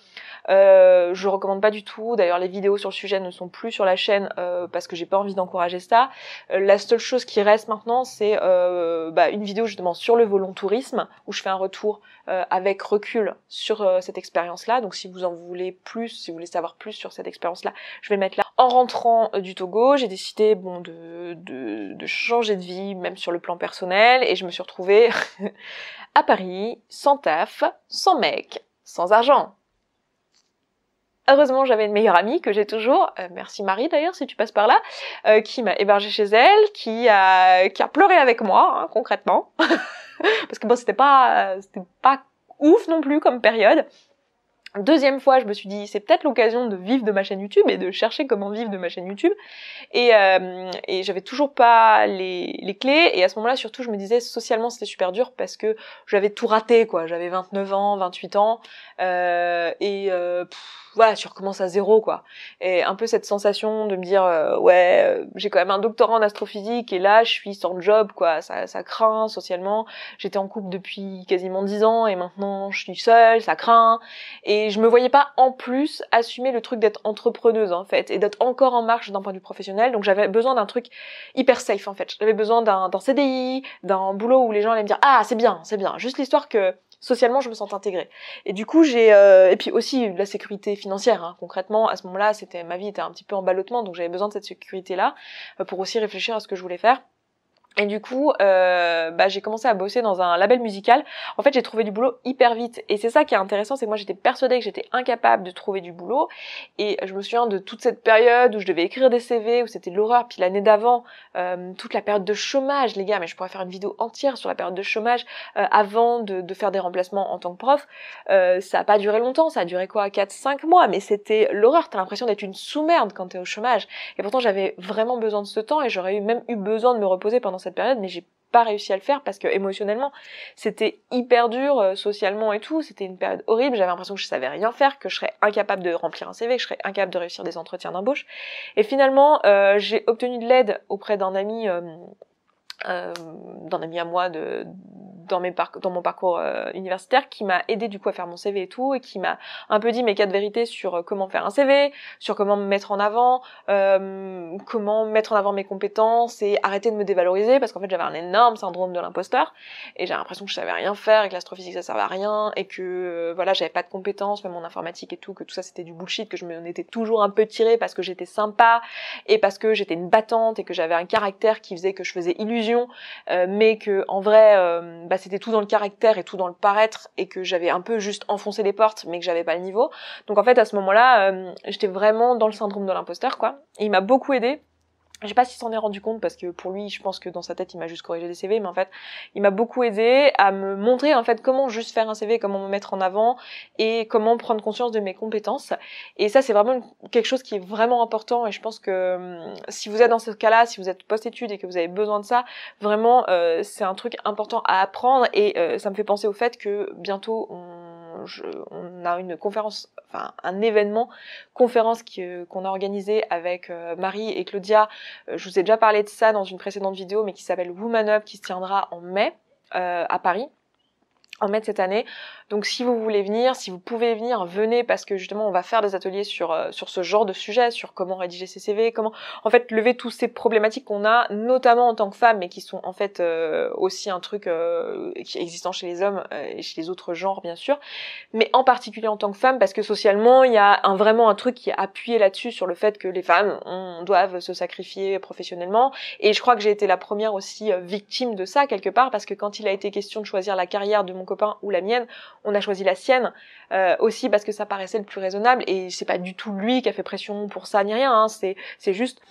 Je recommande pas du tout, d'ailleurs les vidéos sur le sujet ne sont plus sur la chaîne parce que j'ai pas envie d'encourager ça. La seule chose qui reste maintenant c'est une vidéo justement sur le volontourisme où je fais un retour avec recul sur cette expérience-là, donc si vous en voulez plus, si vous voulez savoir plus sur cette expérience-là, je vais le mettre là. En rentrant du Togo, j'ai décidé de changer de vie, même sur le plan personnel, et je me suis retrouvée à Paris, sans taf, sans mec, sans argent. Heureusement, j'avais une meilleure amie que j'ai toujours, merci Marie d'ailleurs si tu passes par là, qui m'a hébergée chez elle, qui a pleuré avec moi, hein, concrètement, parce que bon, c'était pas ouf non plus comme période. Deuxième fois, je me suis dit, c'est peut-être l'occasion de vivre de ma chaîne YouTube et de chercher comment vivre de ma chaîne YouTube. Et j'avais toujours pas les clés. Et à ce moment-là, surtout, je me disais, socialement, c'était super dur parce que j'avais tout raté, quoi. J'avais 29 ans, 28 ans. Voilà, tu recommences à zéro, quoi. Et un peu cette sensation de me dire, j'ai quand même un doctorat en astrophysique et là, je suis sans job, quoi. Ça craint socialement. J'étais en couple depuis quasiment 10 ans et maintenant, je suis seule, ça craint. Et et je me voyais pas en plus assumer le truc d'être entrepreneuse en fait, et d'être encore en marche d'un point de vue professionnel. Donc j'avais besoin d'un truc hyper safe en fait. J'avais besoin d'un CDI, d'un boulot où les gens allaient me dire ah c'est bien, juste l'histoire que socialement je me sente intégrée. Et du coup j'ai et puis aussi la sécurité financière, hein. Concrètement à ce moment-là ma vie était un petit peu en ballottement, donc j'avais besoin de cette sécurité là pour aussi réfléchir à ce que je voulais faire. Et du coup, j'ai commencé à bosser dans un label musical. En fait, j'ai trouvé du boulot hyper vite. Et c'est ça qui est intéressant, c'est que moi, j'étais persuadée que j'étais incapable de trouver du boulot. Et je me souviens de toute cette période où je devais écrire des CV, où c'était de l'horreur. Puis l'année d'avant, toute la période de chômage, les gars, mais je pourrais faire une vidéo entière sur la période de chômage avant de faire des remplacements en tant que prof. Ça a pas duré longtemps, ça a duré quoi, 4-5 mois, mais c'était l'horreur. T'as l'impression d'être une sous-merde quand t'es au chômage. Et pourtant, j'avais vraiment besoin de ce temps et j'aurais même eu besoin de me reposer pendant cette période, mais j'ai pas réussi à le faire parce que émotionnellement c'était hyper dur, socialement et tout, c'était une période horrible, j'avais l'impression que je savais rien faire, que je serais incapable de remplir un CV, que je serais incapable de réussir des entretiens d'embauche. Et finalement j'ai obtenu de l'aide auprès d'un ami à moi dans mon parcours universitaire, qui m'a aidé du coup à faire mon CV et tout, et qui m'a un peu dit mes 4 vérités sur comment faire un CV, sur comment me mettre en avant, comment mettre en avant mes compétences et arrêter de me dévaloriser, parce qu'en fait j'avais un énorme syndrome de l'imposteur et j'avais l'impression que je savais rien faire et que l'astrophysique ça servait à rien et que voilà, j'avais pas de compétences, même en informatique et tout, que tout ça c'était du bullshit, que je m'en étais toujours un peu tirée parce que j'étais sympa et parce que j'étais une battante et que j'avais un caractère qui faisait que je faisais illusion, mais que en vrai c'était tout dans le caractère et tout dans le paraître, et que j'avais un peu juste enfoncé les portes mais que j'avais pas le niveau. Donc en fait à ce moment-là j'étais vraiment dans le syndrome de l'imposteur quoi. Et il m'a beaucoup aidé. Je sais pas s'il s'en est rendu compte, parce que pour lui, je pense que dans sa tête, il m'a juste corrigé des CV, mais en fait, il m'a beaucoup aidé à me montrer en fait comment juste faire un CV, comment me mettre en avant et comment prendre conscience de mes compétences. Et ça, c'est vraiment quelque chose qui est vraiment important, et je pense que si vous êtes dans ce cas-là, si vous êtes post-études et que vous avez besoin de ça, vraiment, c'est un truc important à apprendre. Et ça me fait penser au fait que bientôt on a une conférence, enfin un événement conférence qu'on a organisé avec Marie et Claudia. Je vous ai déjà parlé de ça dans une précédente vidéo, mais qui s'appelle Woman Up, qui se tiendra en mai à Paris, en mai de cette année. Donc si vous voulez venir, si vous pouvez venir, venez, parce que justement on va faire des ateliers sur ce genre de sujet, sur comment rédiger ses CV, comment en fait lever toutes ces problématiques qu'on a, notamment en tant que femme, mais qui sont en fait aussi un truc qui est existant chez les hommes et chez les autres genres bien sûr, mais en particulier en tant que femme, parce que socialement il y a vraiment un truc qui est appuyé là-dessus, sur le fait que les femmes doivent se sacrifier professionnellement. Et je crois que j'ai été la première aussi victime de ça quelque part, parce que quand il a été question de choisir la carrière de mon copain ou la mienne, on a choisi la sienne, aussi parce que ça paraissait le plus raisonnable. Et c'est pas du tout lui qui a fait pression pour ça ni rien, hein. C'est juste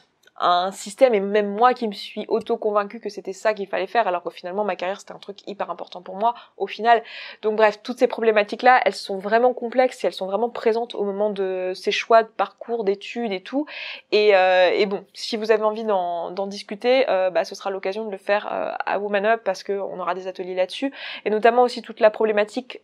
un système, et même moi qui me suis auto-convaincue que c'était ça qu'il fallait faire, alors que finalement ma carrière c'était un truc hyper important pour moi au final. Donc bref, toutes ces problématiques là, elles sont vraiment complexes et elles sont vraiment présentes au moment de ces choix de parcours, d'études et tout. Et bon, si vous avez envie d'en discuter, ce sera l'occasion de le faire à Woman Up, parce que on aura des ateliers là-dessus, et notamment aussi toute la problématique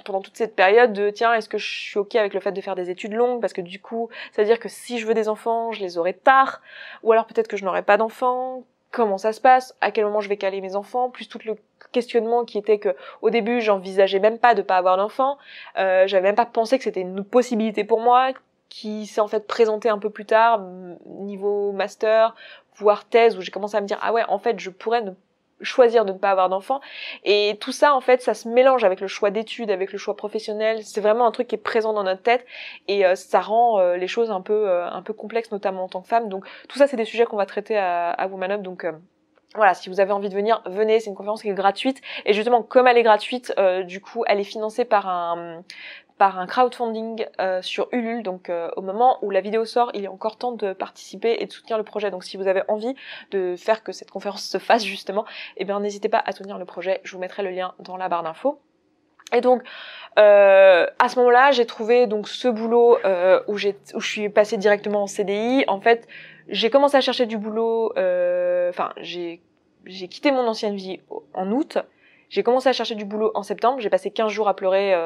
pendant toute cette période de tiens, est-ce que je suis ok avec le fait de faire des études longues, parce que du coup ça veut dire que si je veux des enfants, je les aurai tard, ou alors peut-être que je n'aurai pas d'enfants, comment ça se passe, à quel moment je vais caler mes enfants, plus tout le questionnement qui était que au début j'envisageais même pas de pas avoir d'enfants, j'avais même pas pensé que c'était une possibilité pour moi, qui s'est en fait présentée un peu plus tard, niveau master, voire thèse, où j'ai commencé à me dire ah ouais, en fait je pourrais choisir de ne pas avoir d'enfants. Et tout ça en fait ça se mélange avec le choix d'études, avec le choix professionnel. C'est vraiment un truc qui est présent dans notre tête, et ça rend les choses un peu complexes, notamment en tant que femme. Donc tout ça c'est des sujets qu'on va traiter à Woman Up. Donc voilà, si vous avez envie de venir, venez, c'est une conférence qui est gratuite, et justement comme elle est gratuite, du coup elle est financée par un crowdfunding sur Ulule. Donc au moment où la vidéo sort, il est encore temps de participer et de soutenir le projet. Donc si vous avez envie de faire que cette conférence se fasse justement, eh bien n'hésitez pas à soutenir le projet, je vous mettrai le lien dans la barre d'infos. Et donc à ce moment-là, j'ai trouvé donc ce boulot où je suis passée directement en CDI. En fait, j'ai commencé à chercher du boulot, j'ai quitté mon ancienne vie en août. J'ai commencé à chercher du boulot en septembre. J'ai passé 15 jours à pleurer,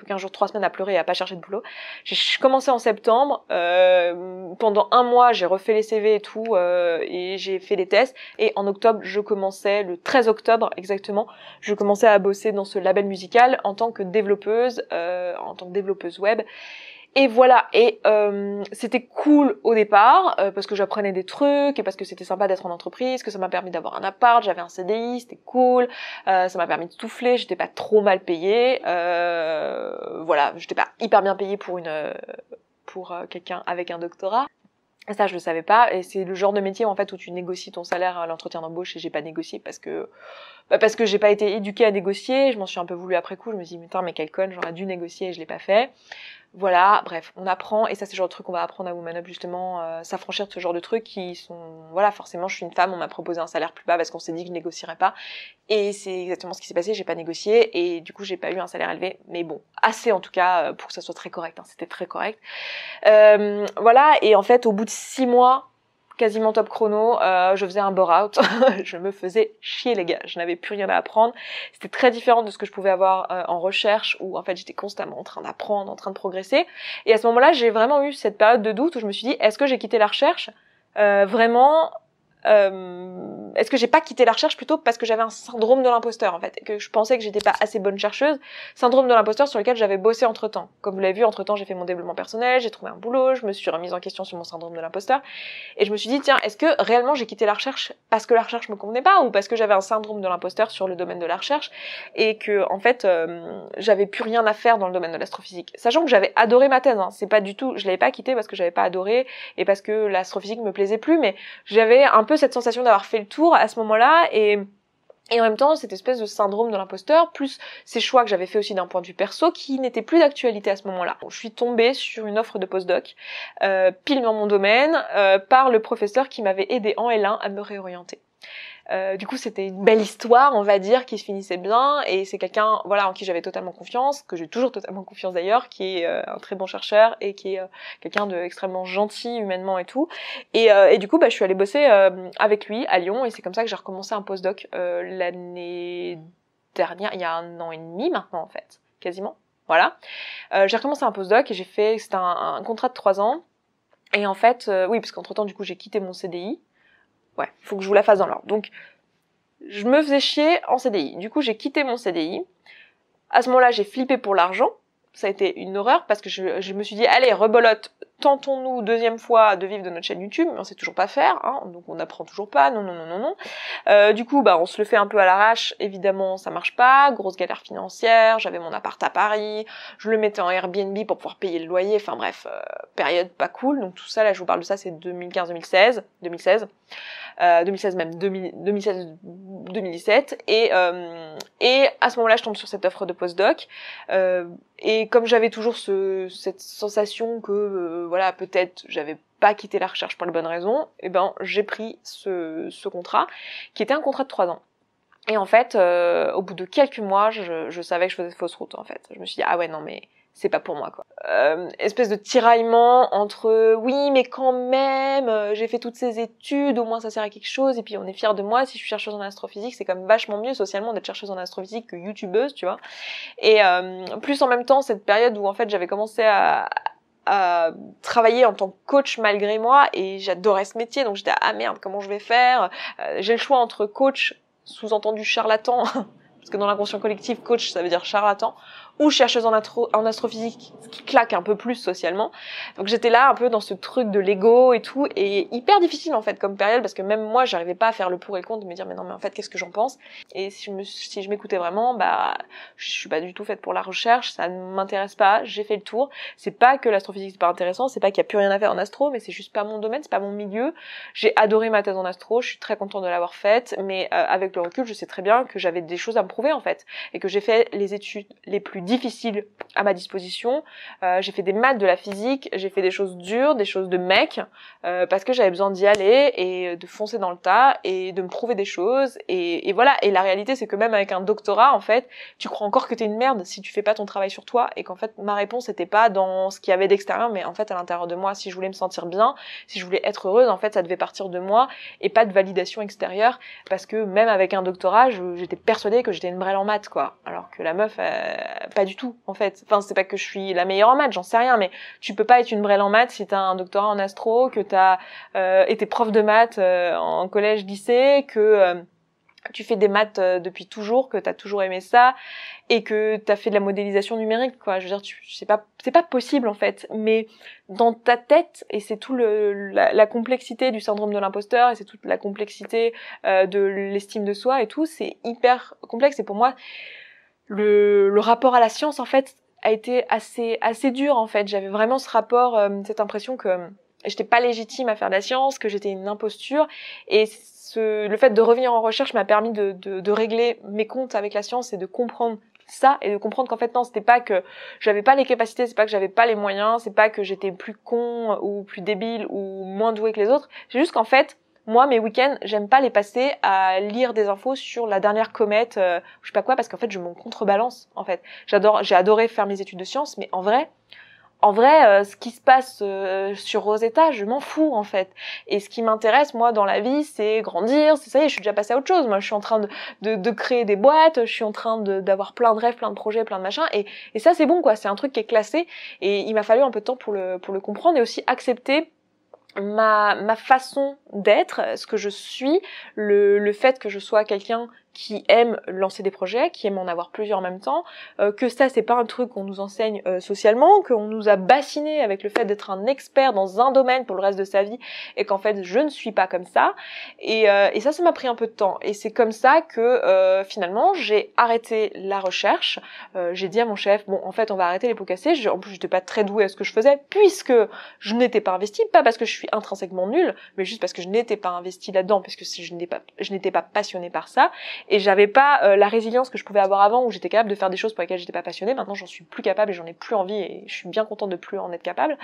15 jours, 3 semaines à pleurer et à pas chercher de boulot. J'ai commencé en septembre. Pendant un mois, j'ai refait les CV et tout, et j'ai fait les tests. Et en octobre, je commençais, le 13 octobre exactement, je commençais à bosser dans ce label musical en tant que développeuse web. Et voilà, et c'était cool au départ, parce que j'apprenais des trucs, et parce que c'était sympa d'être en entreprise, que ça m'a permis d'avoir un appart, j'avais un CDI, c'était cool, ça m'a permis de souffler, j'étais pas trop mal payée, voilà, j'étais pas hyper bien payée pour quelqu'un avec un doctorat. Ça, je le savais pas, et c'est le genre de métier en fait où tu négocies ton salaire à l'entretien d'embauche, et j'ai pas négocié parce que j'ai pas été éduquée à négocier. Je m'en suis un peu voulu après coup, je me dis putain mais quelle conne, j'aurais dû négocier et je l'ai pas fait. Voilà, bref, on apprend, et ça c'est le genre de truc qu'on va apprendre à Woman Up justement, s'affranchir de ce genre de trucs qui sont, voilà, forcément je suis une femme, on m'a proposé un salaire plus bas parce qu'on s'est dit que je négocierais pas, et c'est exactement ce qui s'est passé, j'ai pas négocié, et du coup j'ai pas eu un salaire élevé, mais bon, assez en tout cas pour que ça soit très correct, hein, c'était très correct. Voilà, et en fait au bout de 6 mois, quasiment top chrono, je faisais un bore-out, je me faisais chier les gars, je n'avais plus rien à apprendre, c'était très différent de ce que je pouvais avoir en recherche, où en fait j'étais constamment en train d'apprendre, en train de progresser, et à ce moment-là j'ai vraiment eu cette période de doute où je me suis dit, est-ce que j'ai quitté la recherche vraiment, est-ce que j'ai pas quitté la recherche plutôt parce que j'avais un syndrome de l'imposteur en fait, et que je pensais que j'étais pas assez bonne chercheuse, syndrome de l'imposteur sur lequel j'avais bossé entre temps. Comme vous l'avez vu, entre temps j'ai fait mon développement personnel, j'ai trouvé un boulot, je me suis remise en question sur mon syndrome de l'imposteur, et je me suis dit tiens, est-ce que réellement j'ai quitté la recherche parce que la recherche me convenait pas, ou parce que j'avais un syndrome de l'imposteur sur le domaine de la recherche, et que en fait j'avais plus rien à faire dans le domaine de l'astrophysique, sachant que j'avais adoré ma thèse, hein. C'est pas du tout, je l'avais pas quitté parce que j'avais pas adoré et parce que l'astrophysique me plaisait plus, mais j'avais un peu cette sensation d'avoir fait le tour à ce moment-là, et en même temps cette espèce de syndrome de l'imposteur, plus ces choix que j'avais fait aussi d'un point de vue perso qui n'étaient plus d'actualité à ce moment-là. Je suis tombée sur une offre de postdoc pile dans mon domaine par le professeur qui m'avait aidé en L1 à me réorienter. Du coup c'était une belle histoire, on va dire, qui se finissait bien, et c'est quelqu'un, voilà, en qui j'avais totalement confiance, que j'ai toujours totalement confiance d'ailleurs, qui est un très bon chercheur et qui est quelqu'un de extrêmement gentil humainement et tout, et du coup je suis allée bosser avec lui à Lyon, et c'est comme ça que j'ai recommencé un postdoc l'année dernière, il y a 1 an et demi maintenant en fait, quasiment, voilà. J'ai recommencé un postdoc et c'était un contrat de 3 ans, et en fait oui, parce qu'entre temps du coup j'ai quitté mon CDI. Ouais, faut que je vous la fasse dans l'ordre. Donc, je me faisais chier en CDI. Du coup, j'ai quitté mon CDI. À ce moment-là, j'ai flippé pour l'argent. Ça a été une horreur parce que je me suis dit, allez, rebolote, tentons-nous 2e fois de vivre de notre chaîne YouTube, mais on sait toujours pas faire, hein, donc on n'apprend toujours pas, non. Du coup, on se le fait un peu à l'arrache, évidemment, ça marche pas, grosse galère financière, j'avais mon appart à Paris, je le mettais en Airbnb pour pouvoir payer le loyer, enfin bref, période pas cool, donc tout ça, là, je vous parle de ça, c'est 2015-2016, 2016 même, 2016-2017, et à ce moment-là, je tombe sur cette offre de postdoc, et comme j'avais toujours cette sensation que voilà, peut-être j'avais pas quitté la recherche pour les bonnes raisons, et j'ai pris ce contrat qui était un contrat de 3 ans. Et en fait, au bout de quelques mois, je savais que je faisais fausse route en fait. Je me suis dit ah ouais non mais c'est pas pour moi quoi. Espèce de tiraillement entre oui mais quand même j'ai fait toutes ces études, au moins ça sert à quelque chose, et puis on est fiers de moi, si je suis chercheuse en astrophysique c'est quand même vachement mieux socialement d'être chercheuse en astrophysique que youtubeuse, tu vois. Et plus en même temps cette période où en fait j'avais commencé à travailler en tant que coach malgré moi, et j'adorais ce métier, donc j'étais ah merde comment je vais faire, j'ai le choix entre coach, sous-entendu charlatan parce que dans l'inconscient collectif coach ça veut dire charlatan, ou chercheuse en astrophysique, ce qui claque un peu plus socialement. Donc j'étais là un peu dans ce truc de l'ego et tout, et hyper difficile en fait comme période, parce que même moi j'arrivais pas à faire le pour et le contre, de me dire mais non mais en fait qu'est-ce que j'en pense, et si je m'écoutais vraiment, je suis pas du tout faite pour la recherche, ça ne m'intéresse pas, j'ai fait le tour. C'est pas que l'astrophysique c'est pas intéressant, c'est pas qu'il y a plus rien à faire en astro, mais c'est juste pas mon domaine, c'est pas mon milieu. J'ai adoré ma thèse en astro, je suis très contente de l'avoir faite, mais avec le recul je sais très bien que j'avais des choses à me prouver en fait, et que j'ai fait les études les plus difficiles à ma disposition. J'ai fait des maths, de la physique, j'ai fait des choses dures, des choses de mec, parce que j'avais besoin d'y aller et de foncer dans le tas et de me prouver des choses. Et voilà. Et la réalité, c'est que même avec un doctorat, en fait, tu crois encore que t'es une merde si tu fais pas ton travail sur toi, et qu'en fait, ma réponse était pas dans ce qu'il y avait d'extérieur, mais en fait, à l'intérieur de moi, si je voulais me sentir bien, si je voulais être heureuse, en fait, ça devait partir de moi et pas de validation extérieure, parce que même avec un doctorat, j'étais persuadée que j'étais une brêle en maths, quoi. Alors que la meuf, pas du tout, en fait. Enfin, c'est pas que je suis la meilleure en maths, j'en sais rien, mais tu peux pas être une brêle en maths si t'as un doctorat en astro, que t'as été prof de maths en collège, lycée, que tu fais des maths depuis toujours, que t'as toujours aimé ça, et que t'as fait de la modélisation numérique, quoi. Je veux dire, c'est pas possible, en fait. Mais dans ta tête, et c'est tout la complexité du syndrome de l'imposteur, et c'est toute la complexité de l'estime de soi et tout, c'est hyper complexe. Et pour moi, le rapport à la science, en fait, a été assez dur, en fait. J'avais vraiment ce rapport, cette impression que j'étais pas légitime à faire de la science, que j'étais une imposture, et le fait de revenir en recherche m'a permis de régler mes comptes avec la science et de comprendre ça, et de comprendre qu'en fait non, c'était pas que j'avais pas les capacités, c'est pas que j'avais pas les moyens, c'est pas que j'étais plus con ou plus débile ou moins douée que les autres, c'est juste qu'en fait, moi, mes week-ends, j'aime pas les passer à lire des infos sur la dernière comète, je sais pas quoi, parce qu'en fait, je m'en contrebalance, en fait. J'ai adoré faire mes études de sciences, mais en vrai, ce qui se passe sur Rosetta, je m'en fous, en fait. Et ce qui m'intéresse, moi, dans la vie, c'est grandir, c'est ça y est, je suis déjà passée à autre chose. Moi, je suis en train de créer des boîtes, je suis en train d'avoir plein de rêves, plein de projets, plein de machins. Et ça, c'est bon, quoi. C'est un truc qui est classé. Et il m'a fallu un peu de temps pour le comprendre, et aussi accepter ma façon d'être, ce que je suis, le fait que je sois quelqu'un qui aime lancer des projets, qui aime en avoir plusieurs en même temps, que ça c'est pas un truc qu'on nous enseigne socialement, qu'on nous a bassiné avec le fait d'être un expert dans un domaine pour le reste de sa vie, et qu'en fait je ne suis pas comme ça, et ça m'a pris un peu de temps, et c'est comme ça que finalement j'ai arrêté la recherche. J'ai dit à mon chef, bon en fait on va arrêter les pots cassés, en plus j'étais pas très douée à ce que je faisais, puisque je n'étais pas investie, pas parce que je suis intrinsèquement nulle, mais juste parce que je n'étais pas investie là-dedans, parce que je n'étais pas passionnée par ça, et j'avais pas la résilience que je pouvais avoir avant, où j'étais capable de faire des choses pour lesquelles j'étais pas passionnée. Maintenant j'en suis plus capable et j'en ai plus envie, et je suis bien contente de plus en être capable.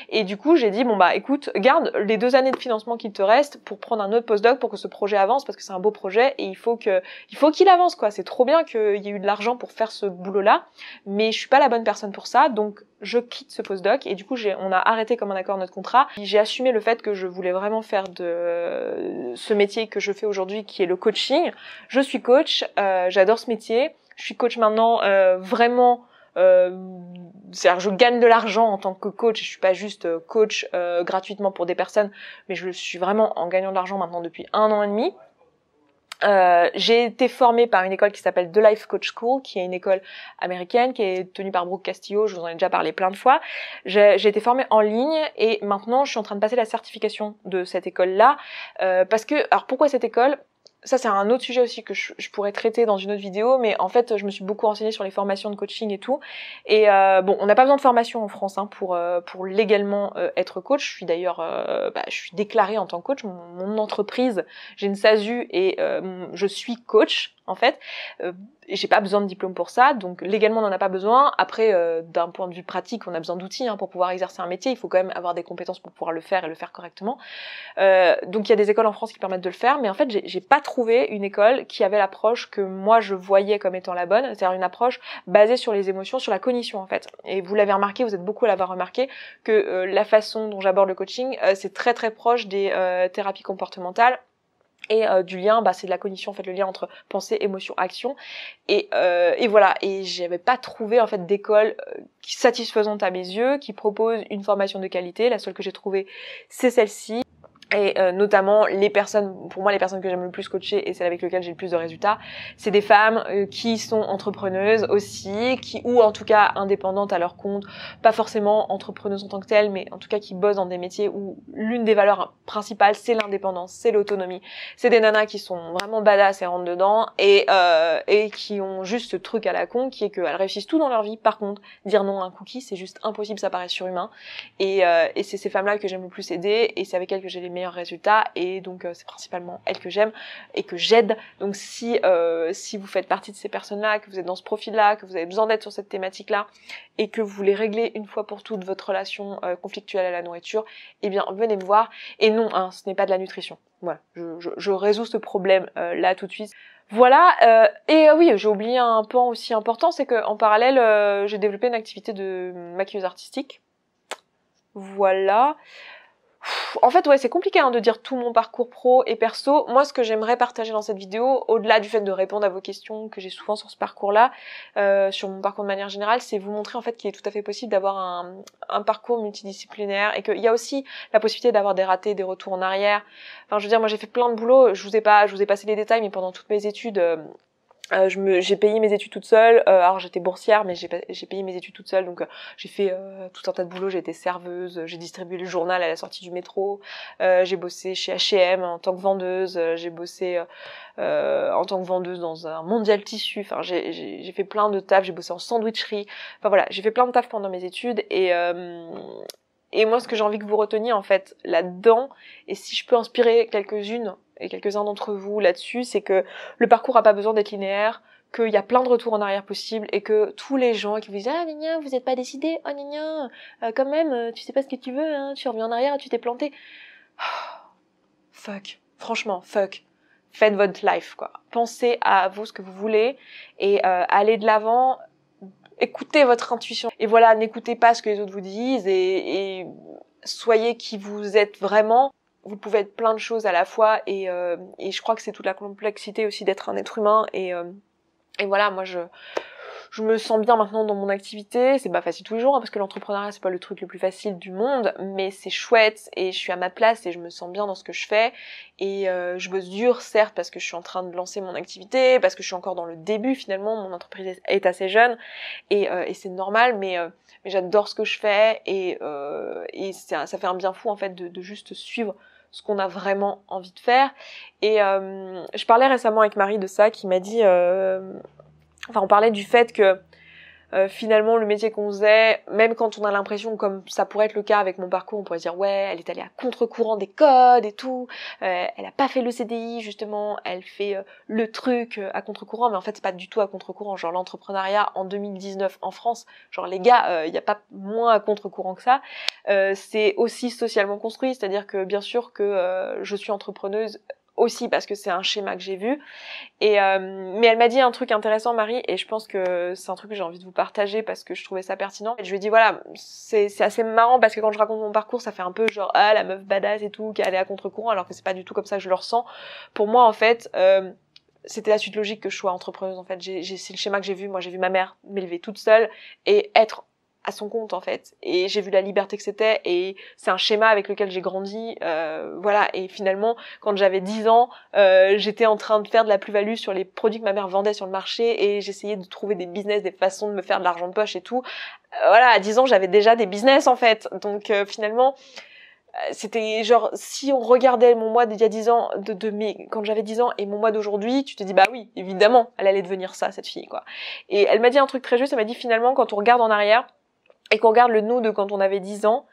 Et du coup j'ai dit bon bah écoute, garde les 2 années de financement qu'il te reste pour prendre un autre postdoc pour que ce projet avance, parce que c'est un beau projet et il faut qu'il avance, quoi. C'est trop bien qu'il y ait eu de l'argent pour faire ce boulot là, mais je suis pas la bonne personne pour ça, donc je quitte ce postdoc. Et du coup on a arrêté comme un accord notre contrat. J'ai assumé le fait que je voulais vraiment faire de ce métier que je fais aujourd'hui, qui est le coaching. Je suis coach, j'adore ce métier. Je suis coach maintenant vraiment, c'est-à-dire je gagne de l'argent en tant que coach. Je suis pas juste coach gratuitement pour des personnes, mais je suis vraiment en gagnant de l'argent maintenant depuis 1 an et demi. J'ai été formée par une école qui s'appelle The Life Coach School, qui est une école américaine qui est tenue par Brooke Castillo. Je vous en ai déjà parlé plein de fois. J'ai été formée en ligne, et maintenant je suis en train de passer la certification de cette école-là, parce que, alors pourquoi cette école ? Ça c'est un autre sujet aussi que je pourrais traiter dans une autre vidéo, mais en fait je me suis beaucoup renseignée sur les formations de coaching et tout, et bon, on n'a pas besoin de formation en France pour légalement être coach. Je suis d'ailleurs je suis déclarée en tant que coach. Mon entreprise, j'ai une SASU, et je suis coach en fait, et j'ai pas besoin de diplôme pour ça, donc légalement on n'en a pas besoin. Après d'un point de vue pratique, on a besoin d'outils pour pouvoir exercer un métier. Il faut quand même avoir des compétences pour pouvoir le faire, et le faire correctement. Donc il y a des écoles en France qui permettent de le faire, mais en fait j'ai pas trouvé une école qui avait l'approche que moi je voyais comme étant la bonne, c'est-à-dire une approche basée sur les émotions, sur la cognition en fait. Et vous l'avez remarqué, vous êtes beaucoup à l'avoir remarqué, que la façon dont j'aborde le coaching, c'est très très proche des thérapies comportementales. Et du lien, c'est de la cognition, en fait, le lien entre pensée, émotion, action. Et voilà. Et j'avais pas trouvé en fait d'école satisfaisante à mes yeux, qui propose une formation de qualité. La seule que j'ai trouvée, c'est celle-ci. Et notamment pour moi les personnes que j'aime le plus coacher, et celles avec lesquelles j'ai le plus de résultats, c'est des femmes qui sont entrepreneuses aussi, ou en tout cas indépendantes à leur compte, pas forcément entrepreneuses en tant que telles, mais en tout cas qui bossent dans des métiers où l'une des valeurs principales c'est l'indépendance, c'est l'autonomie. C'est des nanas qui sont vraiment badass et rentrent dedans, et qui ont juste ce truc à la con, qui est qu'elles réussissent tout dans leur vie. Par contre, dire non à un cookie, c'est juste impossible, ça paraît surhumain. Et c'est ces femmes-là que j'aime le plus aider, et c'est avec elles que j'ai les meilleurs résultats, et donc c'est principalement elle que j'aime et que j'aide. Donc si vous faites partie de ces personnes-là, que vous êtes dans ce profil-là, que vous avez besoin d'aide sur cette thématique-là, et que vous voulez régler une fois pour toutes votre relation conflictuelle à la nourriture, eh bien venez me voir. Et non, hein, ce n'est pas de la nutrition. Voilà, je résous ce problème là tout de suite. Voilà, et oui, j'ai oublié un point aussi important, c'est que en parallèle, j'ai développé une activité de maquilleuse artistique. Voilà. En fait, ouais, c'est compliqué hein, de dire tout mon parcours pro et perso. Moi, ce que j'aimerais partager dans cette vidéo, au-delà du fait de répondre à vos questions que j'ai souvent sur ce parcours-là, sur mon parcours de manière générale, c'est vous montrer en fait qu'il est tout à fait possible d'avoir un parcours multidisciplinaire et qu'il y a aussi la possibilité d'avoir des ratés, des retours en arrière. Enfin, je veux dire, moi, j'ai fait plein de boulot. Je vous ai passé les détails, mais pendant toutes mes études. J'ai payé mes études toute seule. Alors j'étais boursière, mais j'ai payé mes études toute seule. Donc j'ai fait tout un tas de boulot. J'ai été serveuse, j'ai distribué le journal à la sortie du métro. J'ai bossé chez H&M en tant que vendeuse. J'ai bossé en tant que vendeuse dans un Mondial Tissu. Enfin j'ai fait plein de tafs. J'ai bossé en sandwicherie. Enfin voilà, j'ai fait plein de tafs pendant mes études et moi, ce que j'ai envie que vous reteniez, en fait, là-dedans, et si je peux inspirer quelques-unes et quelques-uns d'entre vous là-dessus, c'est que le parcours a pas besoin d'être linéaire, qu'il y a plein de retours en arrière possibles, et que tous les gens qui vous disent « Ah, gna, vous êtes pas décidé, oh, gna, quand même, tu sais pas ce que tu veux, hein, tu reviens en arrière et tu t'es planté. » Fuck. Franchement, fuck. Faites votre life, quoi. Pensez à vous, ce que vous voulez, et allez de l'avant. Écoutez votre intuition. Et voilà, n'écoutez pas ce que les autres vous disent et soyez qui vous êtes vraiment. Vous pouvez être plein de choses à la fois et je crois que c'est toute la complexité aussi d'être un être humain et voilà, moi je me sens bien maintenant dans mon activité. C'est pas facile tous les jours hein, parce que l'entrepreneuriat c'est pas le truc le plus facile du monde, mais c'est chouette et je suis à ma place et je me sens bien dans ce que je fais et je bosse dur certes parce que je suis en train de lancer mon activité, parce que je suis encore dans le début finalement, mon entreprise est assez jeune et c'est normal, mais j'adore ce que je fais et ça fait un bien fou en fait de juste suivre ce qu'on a vraiment envie de faire. Et je parlais récemment avec Marie de ça, qui m'a dit on parlait du fait que finalement le métier qu'on faisait, même quand on a l'impression, comme ça pourrait être le cas avec mon parcours, on pourrait se dire ouais, elle est allée à contre-courant des codes et tout, elle a pas fait le CDI justement, elle fait le truc à contre-courant, mais en fait c'est pas du tout à contre-courant, genre l'entrepreneuriat en 2019 en France, genre les gars, y a pas moins à contre-courant que ça, c'est aussi socialement construit, c'est-à-dire que bien sûr que je suis entrepreneuse aussi parce que c'est un schéma que j'ai vu et mais elle m'a dit un truc intéressant Marie et je pense que c'est un truc que j'ai envie de vous partager parce que je trouvais ça pertinent et je lui ai dit voilà c'est assez marrant parce que quand je raconte mon parcours ça fait un peu genre ah la meuf badass et tout qui allait à contre-courant alors que c'est pas du tout comme ça que je le ressens. Pour moi en fait c'était la suite logique que je sois entrepreneuse en fait, c'est le schéma que j'ai vu, moi j'ai vu ma mère m'élever toute seule et être à son compte en fait et j'ai vu la liberté que c'était et c'est un schéma avec lequel j'ai grandi voilà et finalement quand j'avais 10 ans j'étais en train de faire de la plus-value sur les produits que ma mère vendait sur le marché et j'essayais de trouver des business, des façons de me faire de l'argent de poche et tout voilà à 10 ans j'avais déjà des business en fait donc finalement c'était genre si on regardait mon moi d'il y a 10 ans quand j'avais 10 ans et mon moi d'aujourd'hui tu te dis bah oui évidemment elle allait devenir ça cette fille quoi et elle m'a dit un truc très juste, elle m'a dit finalement quand on regarde en arrière et qu'on regarde le nous de quand on avait 10 ans,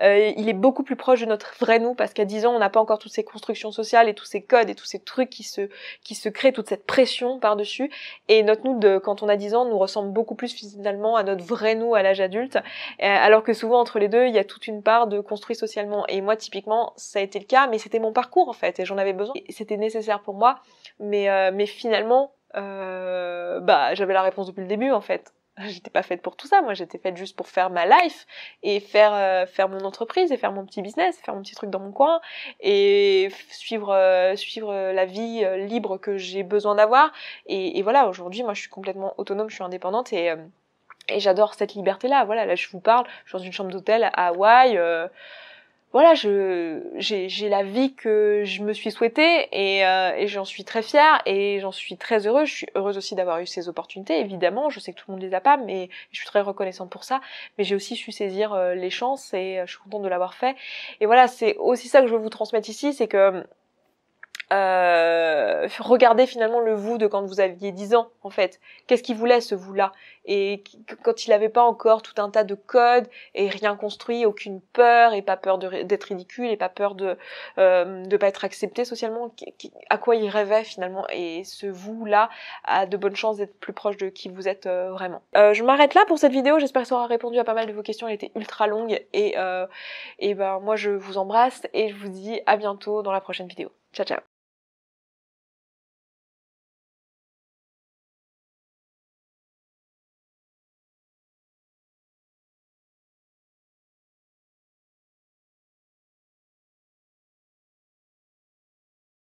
il est beaucoup plus proche de notre vrai nous parce qu'à 10 ans, on n'a pas encore toutes ces constructions sociales et tous ces codes et tous ces trucs qui se créent, toute cette pression par-dessus. Et notre nous de quand on a 10 ans nous ressemble beaucoup plus finalement à notre vrai nous à l'âge adulte, alors que souvent entre les deux, il y a toute une part de construit socialement. Et moi, typiquement, ça a été le cas, mais c'était mon parcours en fait et j'en avais besoin. Et c'était nécessaire pour moi, mais finalement, j'avais la réponse depuis le début en fait. J'étais pas faite pour tout ça, moi j'étais faite juste pour faire ma life et faire mon entreprise et faire mon petit business, faire mon petit truc dans mon coin et suivre la vie libre que j'ai besoin d'avoir et voilà, aujourd'hui moi je suis complètement autonome, je suis indépendante et j'adore cette liberté là. Voilà, là je vous parle, je suis dans une chambre d'hôtel à Hawaï, voilà, j'ai la vie que je me suis souhaitée et j'en suis très fière et j'en suis très heureuse. Je suis heureuse aussi d'avoir eu ces opportunités, évidemment. Je sais que tout le monde les a pas, mais je suis très reconnaissante pour ça. Mais j'ai aussi su saisir les chances et je suis contente de l'avoir fait. Et voilà, c'est aussi ça que je veux vous transmettre ici, c'est que regardez finalement le vous de quand vous aviez 10 ans, en fait. Qu'est-ce qu'il voulait, ce vous-là? Et quand il n'avait pas encore tout un tas de codes et rien construit, aucune peur, et pas peur d'être ridicule, et pas peur de pas être accepté socialement, à quoi il rêvait finalement. Et ce vous-là a de bonnes chances d'être plus proche de qui vous êtes vraiment. Je m'arrête là pour cette vidéo, j'espère que ça aura répondu à pas mal de vos questions, elle était ultra longue, et ben moi je vous embrasse, et je vous dis à bientôt dans la prochaine vidéo. Ciao ciao.